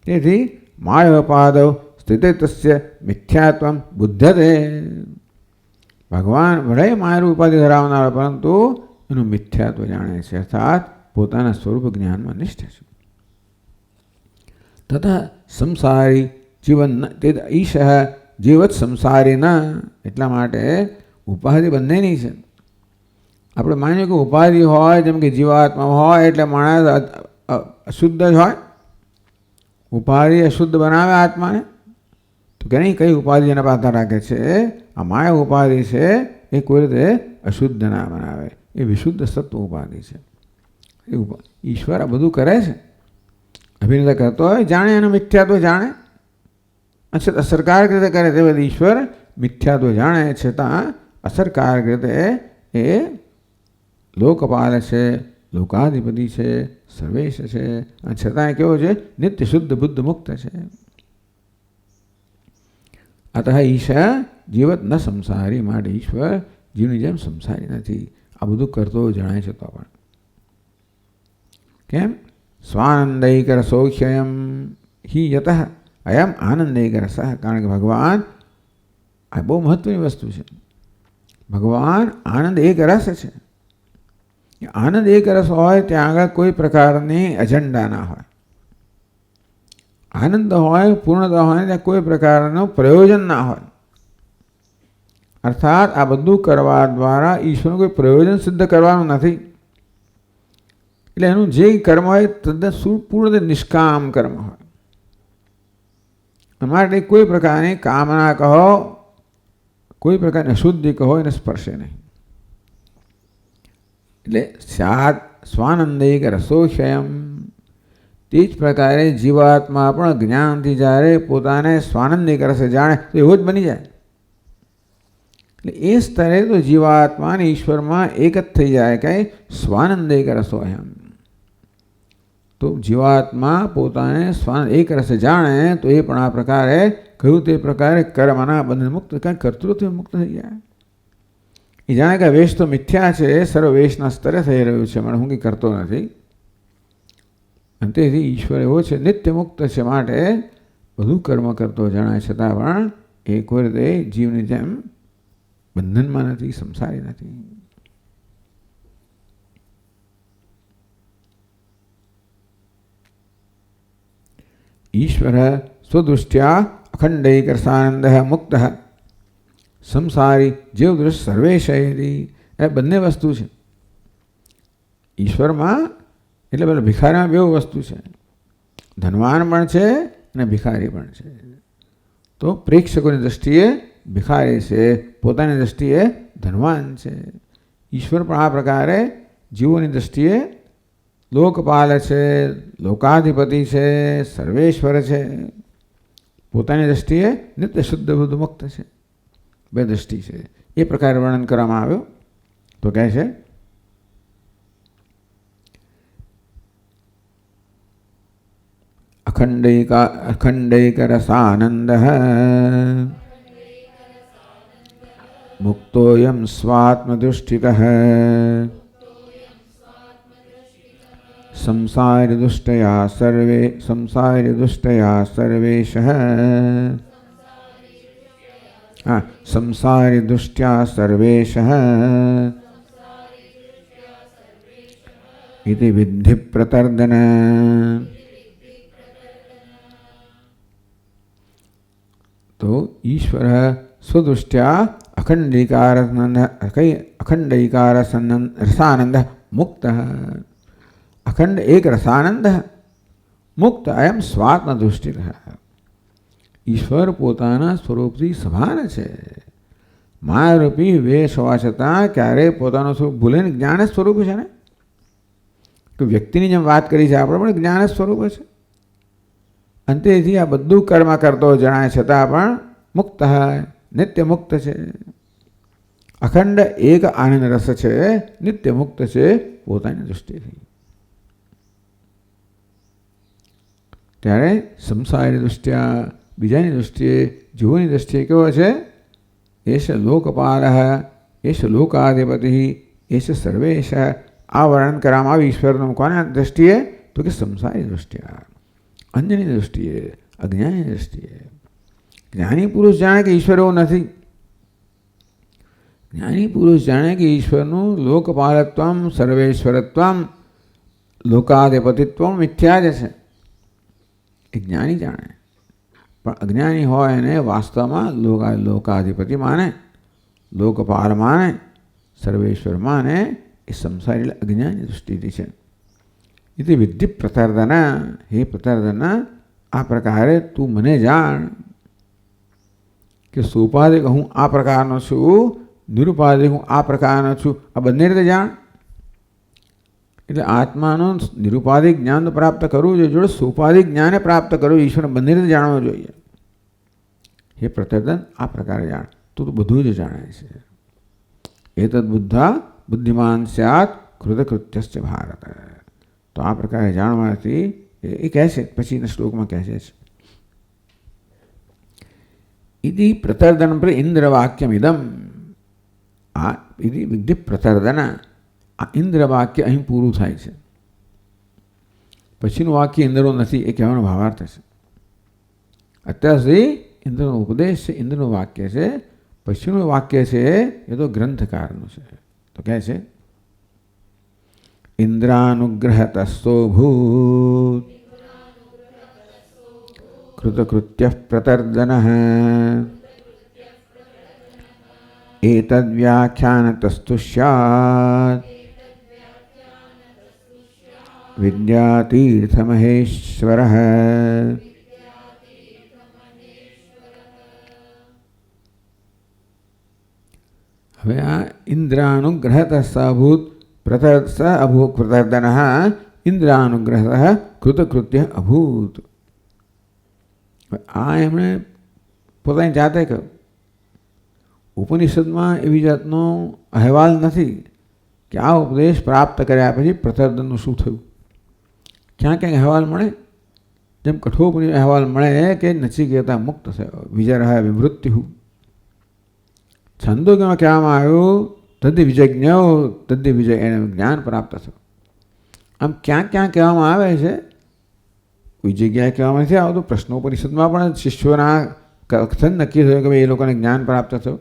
તેથી માયોપાદૌ સ્થિતે તસ્ય મિથ્યાત્વમ બુદ્ધતે. ભગવાન ભલે માયારૂપ ઉપાધિ ધરાવનાર, પરંતુ એનું મિથ્યાત્વ જાણે છે, અર્થાત પોતાના સ્વરૂપ જ્ઞાનમાં નિષ્ઠ છે. તથા સંસારી જીવન તે ઈશ જીવત સંસારી ન. એટલા માટે ઉપાધિ બંનેની છે. આપણે માનીએ કે ઉપાધિ હોય, જેમ કે જીવાત્મા હોય એટલે માણસ અશુદ્ધ જ હોય. ઉપાધિ અશુદ્ધ બનાવે આત્માને. તો કે નહીં, કઈ ઉપાધિ એના પાછળ રાખે છે? આ માયા ઉપાધિ છે એ કોઈ રીતે અશુદ્ધ ના બનાવે, એ વિશુદ્ધ સત્વ ઉપાધિ છે. ઈશ્વર આ બધું કરે છે, અભિનેતા કરતો હોય, જાણે એનું મિથ્યાત્વ જાણે, અસરકારક રીતે કરે તે બધી ઈશ્વર મિથ્યાત્વ જાણે છતાં અસરકારક રીતે એ લોકપાલ છે, લોકાધિપતિ છે, સર્વેશ છે, અને છતાં કેવો છે? નિત્ય શુદ્ધ બુદ્ધ મુક્ત છે. અતઃ ઈશા જીવત ન સંસારી, માટે ઈશ્વર જીવની જેમ સંસારી નથી. આ બધું કરતો જણાય છે તો પણ કેમ? સ્વાનંદૈક રસોખ્યમ હિ યતઃ અયમ આનંદૈક રસ. કારણ કે ભગવાન, આ બહુ મહત્વની વસ્તુ છે, ભગવાન આનંદ એક રસ છે. આનંદ એક રસ હોય ત્યાં આગળ કોઈ પ્રકારની એજન્ડા ના હોય. આનંદ હોય, પૂર્ણતા હોય, ત્યાં કોઈ પ્રકારનું પ્રયોજન ના હોય. અર્થાત આ બધું કરવા દ્વારા ઈશ્વરનું કોઈ પ્રયોજન સિદ્ધ કરવાનું નથી. એટલે એનું જે કર્મ હોય તદ્દન પૂર્ણ નિષ્કામ કર્મ હોય. માટે કોઈ પ્રકારની કામના કહો, કોઈ પ્રકારની અશુદ્ધિ કહો, એને સ્પર્શે નહીં. એટલે સ્વાનંદૈક રસોક્ષયમ. તે જ પ્રકારે જીવાત્મા પણ જ્ઞાનથી જ્યારે પોતાને સ્વાનંદિક રસે જાણે તો એવો જ બની જાય. એટલે એ સ્તરે તો જીવાત્મા અને ઈશ્વરમાં એક જ થઈ જાય કે સ્વાનંદિક રસોયમ. તો જીવાત્મા પોતાને એક રસે જાણે તો એ પણ આ પ્રકારે કહ્યું તે પ્રકારે કર્મના બંધન મુક્ત, કાંઈ કર્તૃત્વ મુક્ત થઈ જાય. એ જાણે કે વેશ તો મિથ્યા છે, સર્વ વેશના સ્તરે થઈ રહ્યું છે, મને હું કંઈ કરતો નથી. અને તેથી ઈશ્વર એવો છે, નિત્ય મુક્ત છે, માટે બધું કર્મ કરતો જણાય છતાં પણ એ કોઈ રીતે જીવની જેમ બંધનમાં નથી, સંસારી નથી. ઈશ્વર સ્વદૃષ્ટ્યા અખંડૈક રસાનંદ મુક્ત સંસારી જેવ દૃષ્ટ સર્વેશયથી. એ બંને વસ્તુ છે ઈશ્વરમાં. એટલે પેલા ભિખારીમાં બે વસ્તુ છે, ધનવાન પણ છે અને ભિખારી પણ છે. તો પ્રેક્ષકોની દ્રષ્ટિએ ભિખારી છે, પોતાની દ્રષ્ટિએ ધનવાન છે. ઈશ્વર પણ આ પ્રકારે જીવોની દ્રષ્ટિએ લોકપાલ છે, લોકાધિપતિ છે, સર્વેશ્વર છે. પોતાની દ્રષ્ટિએ નિત્ય શુદ્ધ બુદ્ધ મુક્ત છે. બે દ્રષ્ટિ છે. એ પ્રકારે વર્ણન કરવામાં આવ્યું. તો કહે છે અખંડૈક રસાનંદ મુક્તોયમ સ્વાત્મદૃષ્ટિતઃ સંસારી દુષ્ટયા સર્વેશ સંસારી દુષ્ટ્યા સર્વેશ ઇતિ વિદ્ધિ પ્રતર્દન. તો ઈશ્વર સ્વદૃષ્ટ્યા અખંડૈકાર રસાનંદ મુક્ત. અખંડ એક રસાનંદ મુક્ત અયમ સ્વાત્મ દૃષ્ટિ. ઈશ્વર પોતાના સ્વરૂપથી સમાન છે. માયારૂપી વેશ હોવા છતાં ક્યારેય પોતાનું સ્વરૂપ ભૂલે ને જ્ઞાન સ્વરૂપ છે ને. કે વ્યક્તિની જેમ વાત કરી છે, આપણે પણ જ્ઞાન સ્વરૂપ છે. અંતેથી આ બધું કર્મ કરતો જણાય છતાં પણ મુક્ત, નિત્ય મુક્ત છે. અખંડ એક આનંદ રસ છે, નિત્ય મુક્ત છે પોતાની દૃષ્ટિથી. ત્યારે સંસારી દૃષ્ટિયા, બીજાની દૃષ્ટિએ, જીવોની દૃષ્ટિએ કેવો છે? એશ લોકપાલ, એશ લોકાધિપતિ, એશ સર્વેશ. આ વર્ણન કરવામાં આવ્યું ઈશ્વરનું. કોના દૃષ્ટિએ? તો કે સંસારી દૃષ્ટિયા, અન્યની દૃષ્ટિએ, અજ્ઞાની દૃષ્ટિએ. જ્ઞાની પુરુષ જાણે કે ઈશ્વર એવો નથી. જ્ઞાની પુરુષ જાણે કે ઈશ્વરનું લોકપાલત્વમ, સર્વેશ્વરત્વમ, લોકાધિપતિત્વ મિથ્યા જ છે. એ જ્ઞાની જાણે. પણ અજ્ઞાની હોય એને વાસ્તવમાં લોકાધિપતિ માને, લોકપાલ માને, સર્વેશ્વર માને. એ સંસારી અજ્ઞાની દૃષ્ટિથી છે. એટલે વિદ્ધિ પ્રતર્દન. હે પ્રતર્દન, આ પ્રકારે તું મને જાણ કે સોપાધિક હું આ પ્રકારનો છું, નિરુપાધિક હું આ પ્રકારનો છું. આ બંને રીતે જાણ. એટલે આત્માનું નિરુપાધિક જ્ઞાન તો પ્રાપ્ત કરવું જોઈએ, જોડે સોપાધિક જ્ઞાને પ્રાપ્ત કરવું, ઈશ્વર બંને રીતે જાણવું જોઈએ. એ પ્રત્યર્દન આ પ્રકારે જાણ તો બધું જ જાણે છે. એતદ બુદ્ધા બુદ્ધિમાન સ્યાત કૃતકૃત્યશ્ચ ભારત. તો આ પ્રકારે જાણવાથી એ કહે છે, પછીના શ્લોકમાં કહે છે ઇતિ પ્રતર્દન પર ઇન્દ્રવાક્યમ ઇદમ. આ ઇતિ વિધિ પ્રતર્દન, આ ઇન્દ્રવાક્ય અહીં પૂરું થાય છે. પછીનું વાક્ય ઇન્દ્રનો નથી એ કહેવાનો ભાવાર્થ છે. અત્યાર સુધી ઇન્દ્રનો ઉપદેશ છે, ઇન્દ્રનું વાક્ય છે. પછીનું વાક્ય છે એ તો ગ્રંથકારનું છે. તો કહે છે ઇન્દ્રાનુગ્રહતસ્તો ભૂત કૃતકૃત્ય પ્રતર્દનઃ એતદ્વ્યાખ્યાનતસ્તુ સ્યાत् વિદ્યાતીર્થમહેશ્વરઃ. હવે આ ઇન્દ્રાનુગ્રહત અભૂત પ્રતર્દન ઇન્દ્રાનુગ્રહ કૃતકૃત્ય અભૂત. આ એમણે પોતાની જાતે કહ્યું. ઉપનિષદમાં એવી જાતનો અહેવાલ નથી કે આ ઉપદેશ પ્રાપ્ત કર્યા પછી પ્રતર્દનનું શું થયું. ક્યાં ક્યાંક અહેવાલ મળે, જેમ કઠોપનિષદ અહેવાલ મળે કે નચિકેતા મુક્ત થયો, વિજરહ વિમૃત્યુ. છંદોગ્યમાં કહેવામાં આવ્યું તદ્ધિ વિજ્ઞો તદ્ધિ વિજય, એને જ્ઞાન પ્રાપ્ત થયું. આમ ક્યાં ક્યાં કહેવામાં આવે છે, કોઈ જગ્યાએ કહેવામાં નથી આવતું. પ્રશ્નોપનિષદમાં પણ શિષ્યોના કથન નક્કી થયું કે ભાઈ એ લોકોને જ્ઞાન પ્રાપ્ત થયું.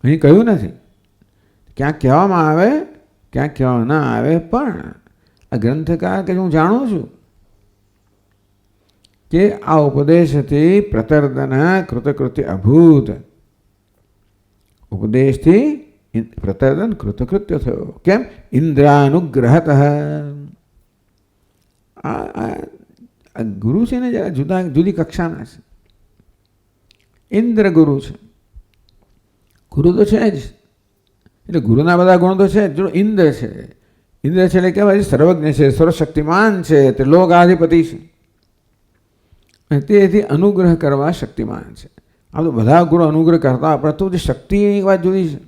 અહીં કહ્યું નથી. ક્યાંક કહેવામાં આવે, ક્યાંક કહેવામાં ના આવે. પણ આ ગ્રંથકાર કે હું જાણું છું કે આ ઉપદેશથી પ્રતર્દન કૃતકૃત્ય અભૂત. ઉપદેશથી પ્રતર્દન કૃતકૃત્ય થયો. કેમ? ઇન્દ્રાનુગ્રહત. આ ગુરુ છે ને જરા જુદી કક્ષાના છે. ઇન્દ્ર ગુરુ છે. ગુરુ તો છે જ, એટલે ગુરુના બધા ગુણો તો છે જ. જો ઇન્દ્ર છે, ઇન્દ્ર છે એટલે કહેવાય સર્વજ્ઞ છે, સર્વશક્તિમાન છે, તે લોકાધિપતિ છે અને તેથી અનુગ્રહ કરવા શક્તિમાન છે. આ તો બધા ગુરુ અનુગ્રહ કરતા, આપણે તો જે શક્તિની વાત જુદી છે.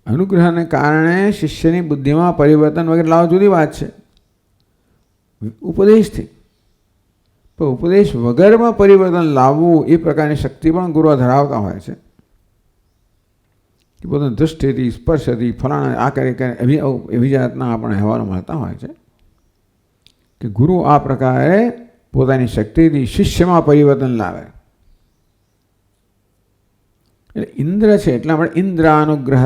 અનુગ્રહને કારણે શિષ્યની બુદ્ધિમાં પરિવર્તન વગેરે લાવવા જુદી વાત છે ઉપદેશથી. પણ ઉપદેશ વગરમાં પરિવર્તન લાવવું એ પ્રકારની શક્તિ પણ ગુરુ ધરાવતા હોય છે. કે પોતાની દૃષ્ટિથી, સ્પર્શથી, ફલાણા આ કરી એવી જાતના આપણને અહેવાલો મળતા હોય છે કે ગુરુ આ પ્રકારે પોતાની શક્તિથી શિષ્યમાં પરિવર્તન લાવે. એટલે ઇન્દ્ર છે એટલે આપણે ઇન્દ્રાનુગ્રહ.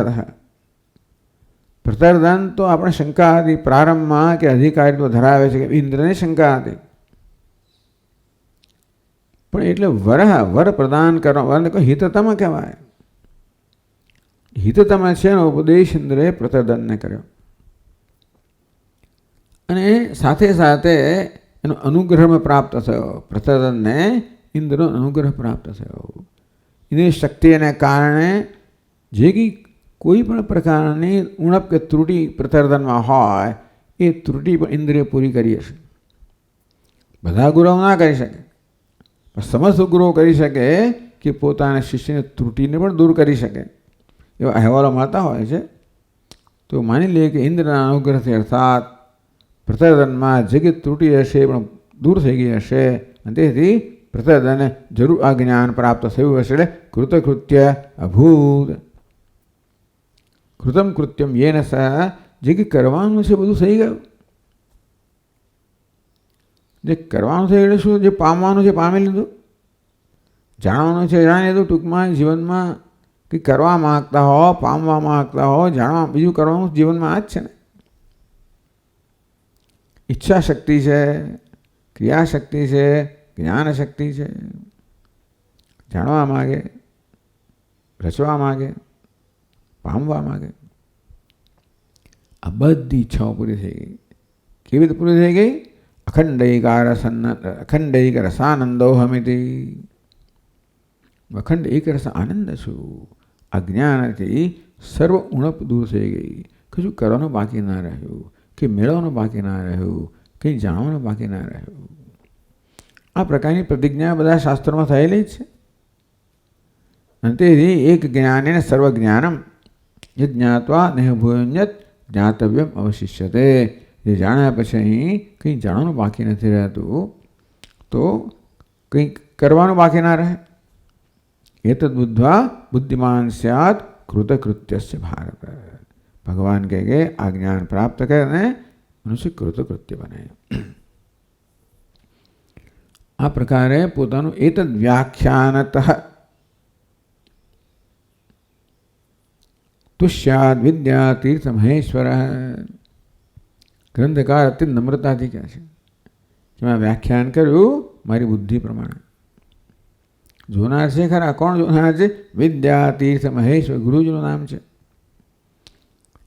પ્રતર્દન તો આપણે શંકા હતી પ્રારંભમાં કે અધિકારીત્વ ધરાવે છે કે ઇન્દ્રને શંકા હતી. પણ એટલે વર પ્રદાન કરવા હિતતમ કહેવાય. હિતતમ છે એનો ઉપદેશ ઇન્દ્રએ પ્રતર્દનને કર્યો અને સાથે સાથે એનો અનુગ્રહ પ્રાપ્ત થયો. પ્રતર્દનને ઇન્દ્રનો અનુગ્રહ પ્રાપ્ત થયો. એની શક્તિને કારણે જે કોઈ પણ પ્રકારની ઉણપ કે ત્રુટિ પ્રતર્દનમાં હોય એ ત્રુટિ પણ ઇન્દ્રિય પૂરી કરી હશે. બધા ગુરુઓ ના કરી શકે, પણ સમસ્ત ગુરુઓ કરી શકે કે પોતાના શિષ્યની ત્રુટિને પણ દૂર કરી શકે. એવા અહેવાલો મળતા હોય છે. તો માની લઈએ કે ઇન્દ્રના અનુગ્રહથી અર્થાત પ્રતર્દનમાં જે કંઈ ત્રુટિ હશે એ પણ દૂર થઈ ગઈ હશે અને તેથી પ્રતર્દને જરૂર આ જ્ઞાન પ્રાપ્ત થયું હશે. એટલે કૃતકૃત્ય અભૂત. કૃતમ કૃત્યમ યેન સ, જે કંઈ કરવાનું છે બધું થઈ ગયું. જે કરવાનું છે એટલે શું? જે પામવાનું છે પામી લીધું, જાણવાનું છે જાણી લીધું. ટૂંકમાં જીવનમાં કંઈ કરવા માગતા હો, પામવા માગતા હો, જાણવા બીજું કરવાનું જીવનમાં આ જ છે ને. ઈચ્છા શક્તિ છે, ક્રિયા શક્તિ છે, જ્ઞાન શક્તિ છે. જાણવા માગે, રચવા માગે, પામવા માગે. આ બધી ઈચ્છાઓ પૂરી થઈ ગઈ. કેવી રીતે પૂરી થઈ ગઈ? અખંડૈક રસાનંદોહમિતિ. અખંડ એક રસ આનંદ છું. આ જ્ઞાનથી સર્વ ઉણપ દૂર થઈ ગઈ. કશું કરવાનું બાકી ના રહ્યું, કે મેળવવાનું બાકી ના રહ્યું, કંઈ જાણવાનું બાકી ના રહ્યું. આ પ્રકારની પ્રતિજ્ઞા બધા શાસ્ત્રોમાં થયેલી જ છે. અને તેથી એક જ્ઞાનેન સર્વ જ્ઞાનમ યદ જ્ઞાત્વા નેહ ભૂયન્યત જ્ઞાતવ્યમ અવશિષ્યતે. જે જાણ્યા પછી અહીં કંઈ જાણવાનું બાકી નથી રહેતું, તો કંઈક કરવાનું બાકી ના રહે. એતદ બુદ્ધવા બુદ્ધિમાન સ્યાત કૃતકૃત્યસ્ય ભારત. ભગવાન કહે કે આ જ્ઞાન પ્રાપ્ત કરે અને મનુષ્ય કૃતકૃત્ય બને. આ પ્રકારે પોતાનું એતદ વ્યાખ્યાનતઃ તુષ્યાદ વિદ્યા તીર્થ મહેશ્વર. ગ્રંથકાર અત્યંત નમ્રતાથી કહે છે કે મેં વ્યાખ્યાન કર્યું મારી બુદ્ધિ પ્રમાણે. જોનાર છે ખરા, કોણ જોનાર છે? વિદ્યા તીર્થ મહેશ્વર, ગુરુજીનું નામ છે.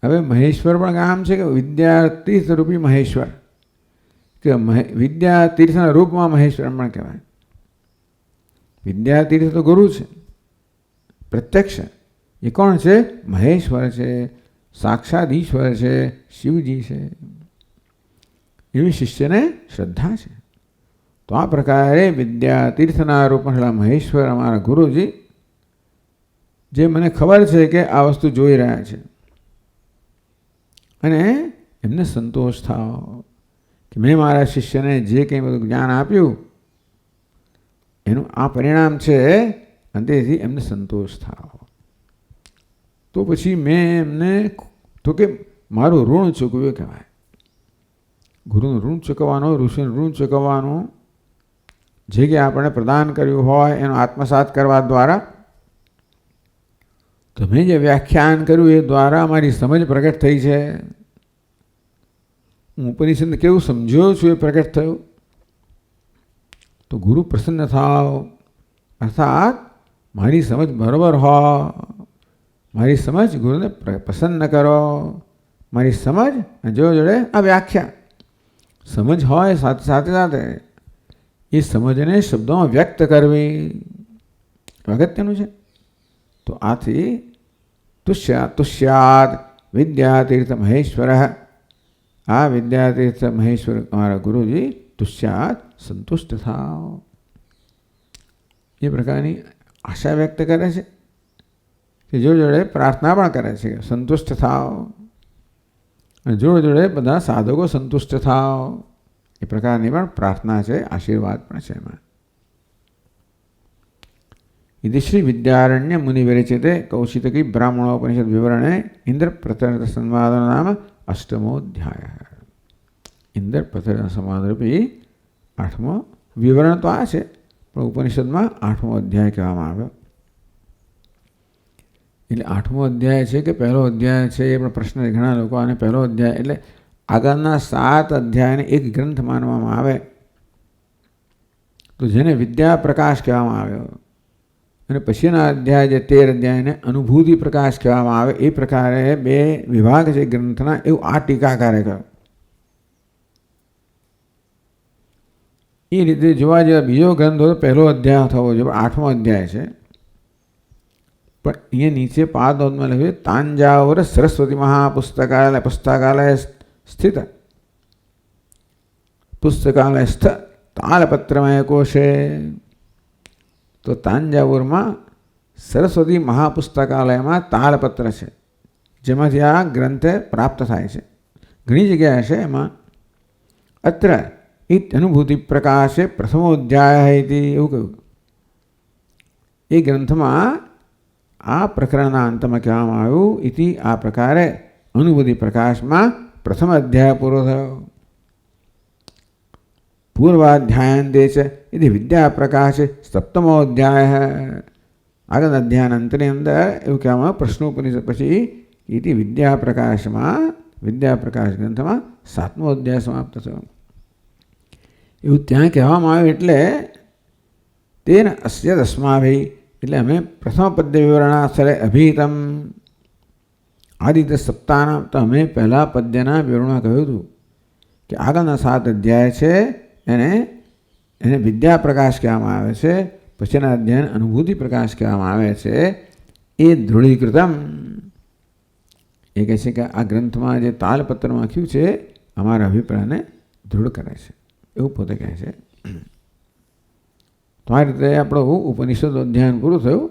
હવે મહેશ્વર પણ નામ છે કે વિદ્યા તીર્થ રૂપી મહેશ્વર, કે વિદ્યા તીર્થના રૂપમાં મહેશ્વર પણ કહેવાય. વિદ્યા તીર્થ તો ગુરુ છે, પ્રત્યક્ષ. એ કોણ છે? મહેશ્વર છે, સાક્ષાત ઈશ્વર છે, શિવજી છે. એવી શિષ્યને શ્રદ્ધા છે. તો આ પ્રકારે વિદ્યા તીર્થના રૂપમાં મહેશ્વર અમારા ગુરુજી, જે મને ખબર છે કે આ વસ્તુ જોઈ રહ્યા છે, અને એમને સંતોષ થાવ કે મેં મારા શિષ્યને જે કંઈ બધું જ્ઞાન આપ્યું એનું આ પરિણામ છે, અને તેથી એમને સંતોષ થાવ. તો પછી મેં એમને તો કે મારું ઋણ ચૂકવ્યું કહેવાય. ગુરુનું ઋણ ચૂકવવાનું, ઋષિનું ઋણ ચૂકવવાનું, જે કે આપણે પ્રદાન કર્યું હોય એનો આત્મસાત કરવા દ્વારા. તમે જે વ્યાખ્યાન કર્યું એ દ્વારા મારી સમજ પ્રગટ થઈ છે. હું ઉપનિષદ કેવું સમજ્યો છું એ પ્રગટ થયું. તો ગુરુ પ્રસન્ન થાવ, અર્થાત મારી સમજ બરોબર હોય, મારી સમજ ગુરુને પસંદ કરો. મારી સમજ જોડે આ વ્યાખ્યા સમજ હોય, સાથે સાથે સાથે એ સમજને શબ્દોમાં વ્યક્ત કરવી અગત્યનું છે. તો આથી તુષ્યાદ વિદ્યાતીર્થ મહેશ્વર. આ વિદ્યાતીર્થ મહેશ્વર અમારા ગુરુજી તુષ્યાદ સંતુષ્ટ થાવ, એ પ્રકારની આશા વ્યક્ત કરે છે. કે જોડે જોડે પ્રાર્થના પણ કરે છે કે સંતુષ્ટ થાવ, અને જોડે જોડે બધા સાધકો સંતુષ્ટ થાવ, એ પ્રકારની પણ પ્રાર્થના છે, આશીર્વાદ પણ છે એમાં. इति श्री विद्यारण्य मुनि विरचिते कौशितकी ब्राह्मणोपनिषद विवरणे इंद्र प्रथम संवाद नाम अष्टमोध्याय. इंद्र प्रथम संवाद रूपी 8मो विवरण तो आ है, पण उपनिषद में 8मो अध्याय कहेवामां आव्यो. એટલે 8મો અધ્યાય છે કે પહેલો અધ્યાય છે એ પણ પ્રશ્ન ઘણા લોકો. અને પહેલો અધ્યાય એટલે આગળના 7 અધ્યાયને એક ગ્રંથ માનવામાં આવે, તો જેને વિદ્યા પ્રકાશ કહેવામાં આવ્યો. અને પછીના અધ્યાય જે 13 અધ્યાયને અનુભૂતિ પ્રકાશ કહેવામાં આવે. એ પ્રકારે 2 વિભાગ છે ગ્રંથના, એવું આ ટીકાકારે કહ્યું. એ રીતે જોવા જેવા બીજો ગ્રંથ હોય તો પહેલો અધ્યાય થવો જોઈએ, 8મો અધ્યાય છે. પણ અહીંયા નીચે પાદોદમાં લખ્યું તાંજાવુર સરસ્વતી પુસ્તકાલય સ્થિત પુસ્તકાલયસ્થ તાલપત્રમય કોશે. તો તાંજાવુરમાં સરસ્વતી મહાપુસ્તકાલયમાં તાલપત્ર છે, જેમાંથી આ ગ્રંથ પ્રાપ્ત થાય છે. ઘણી જગ્યાએ છે એમાં. અત્ર અનુભૂતિ પ્રકાશે પ્રથમોધ્યાય એવું કહ્યું. એ ગ્રંથમાં આ પ્રકરણના અંતમાં કહેવામાં આવ્યું, ઇતિ આ પ્રકારે અનુભૂતિ પ્રકાશમાં પ્રથમ અધ્યાય પૂરો થયો. પૂર્વાધ્યાયંતે છે એ વિદ્યા પ્રકાશ સપ્તમો અધ્યાય. આગળ અધ્યાયના અંતની અંદર એવું કહેવામાં પ્રશ્નોપનિષદ પછી ઇતિ વિદ્યા પ્રકાશમાં, વિદ્યા પ્રકાશ ગ્રંથમાં 7મો અધ્યાય સમાપ્ત થયો. એવું ત્યાં કહેવામાં આવ્યું. એટલે તેન અસ્ય દસમાભિ, એટલે અમે પ્રથમ પદ્ય વિવરણાસરે અભિહિતમ આદિત્ય સપ્તાહના, તો અમે પહેલા પદ્યના વિવરણમાં કહ્યું હતું કે આગળના 7 અધ્યાય છે એને વિદ્યા પ્રકાશ કહેવામાં આવે છે. પછીના અધ્યાયને અનુભૂતિ પ્રકાશ કહેવામાં આવે છે. એ દૃઢીકૃતમ, એ કહે છે કે આ ગ્રંથમાં જે તાલપત્રમાં લખ્યું છે અમારા અભિપ્રાયને દૃઢ કરે છે, એવું પોતે કહે છે. તો આ રીતે આપણું ઉપનિષદ અધ્યયન પૂરું થયું.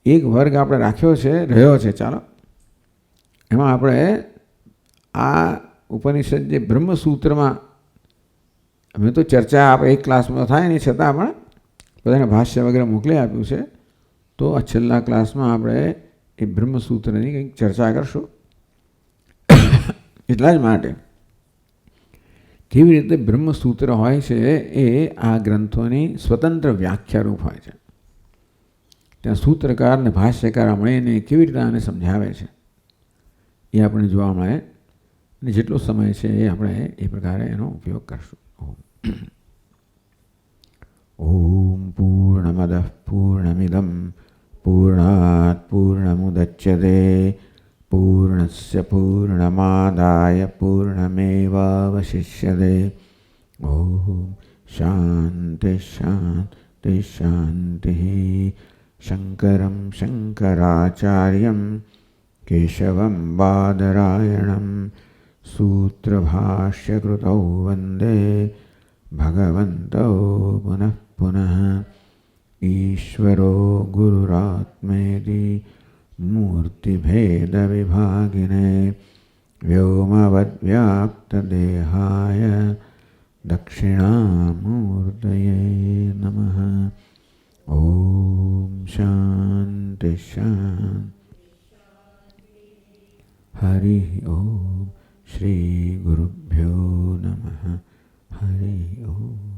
એક વર્ગ આપણે રાખ્યો છે, રહ્યો છે. ચાલો, એમાં આપણે આ ઉપનિષદ જે બ્રહ્મસૂત્રમાં અમે તો ચર્ચા આપણે એક ક્લાસમાં થાય નહીં, છતાં પણ બધાને ભાષ્ય વગેરે મોકલી આપ્યું છે. તો આ છેલ્લા ક્લાસમાં આપણે એ બ્રહ્મસૂત્રની કંઈક ચર્ચા કરશું. એટલા જ માટે કેવી રીતે બ્રહ્મસૂત્ર હોય છે એ આ ગ્રંથોની સ્વતંત્ર વ્યાખ્યારૂપ હોય છે. ત્યાં સૂત્રકાર અને ભાષ્યકાર મળીને કેવી રીતે આને સમજાવે છે એ આપણે જોવા મળે. અને જેટલો સમય છે એ આપણે એ પ્રકારે એનો ઉપયોગ કરશું. ઓમ પૂર્ણમદ પૂર્ણમિદમ પૂર્ણાત પૂર્ણમુદચ્યતે પૂર્ણસ્ય પૂર્ણમાદાય પૂર્ણમેવાવશિષ્યતે. ઓમ શાંતિ શાંતિ શાંતિ. શંકરં શંકરાચાર્યં કેશવં બાદરાયણં સૂત્રભાષ્યકૃતૌ વંદે ભગવन्तौ પુનઃ પુનઃ. ઈશ્વરો ગુરુરાત્મેતિ મૂર્તિભેદવિભાગિને વ્યોમવદ્વ્યાપ્તદેહાય દક્ષિણામૂર્તયે નમઃ. ઓમ શાંતિ શાંતિ. હરિ ઓમ. શ્રી ગુરુભ્યો નમઃ. હરિ ઓમ.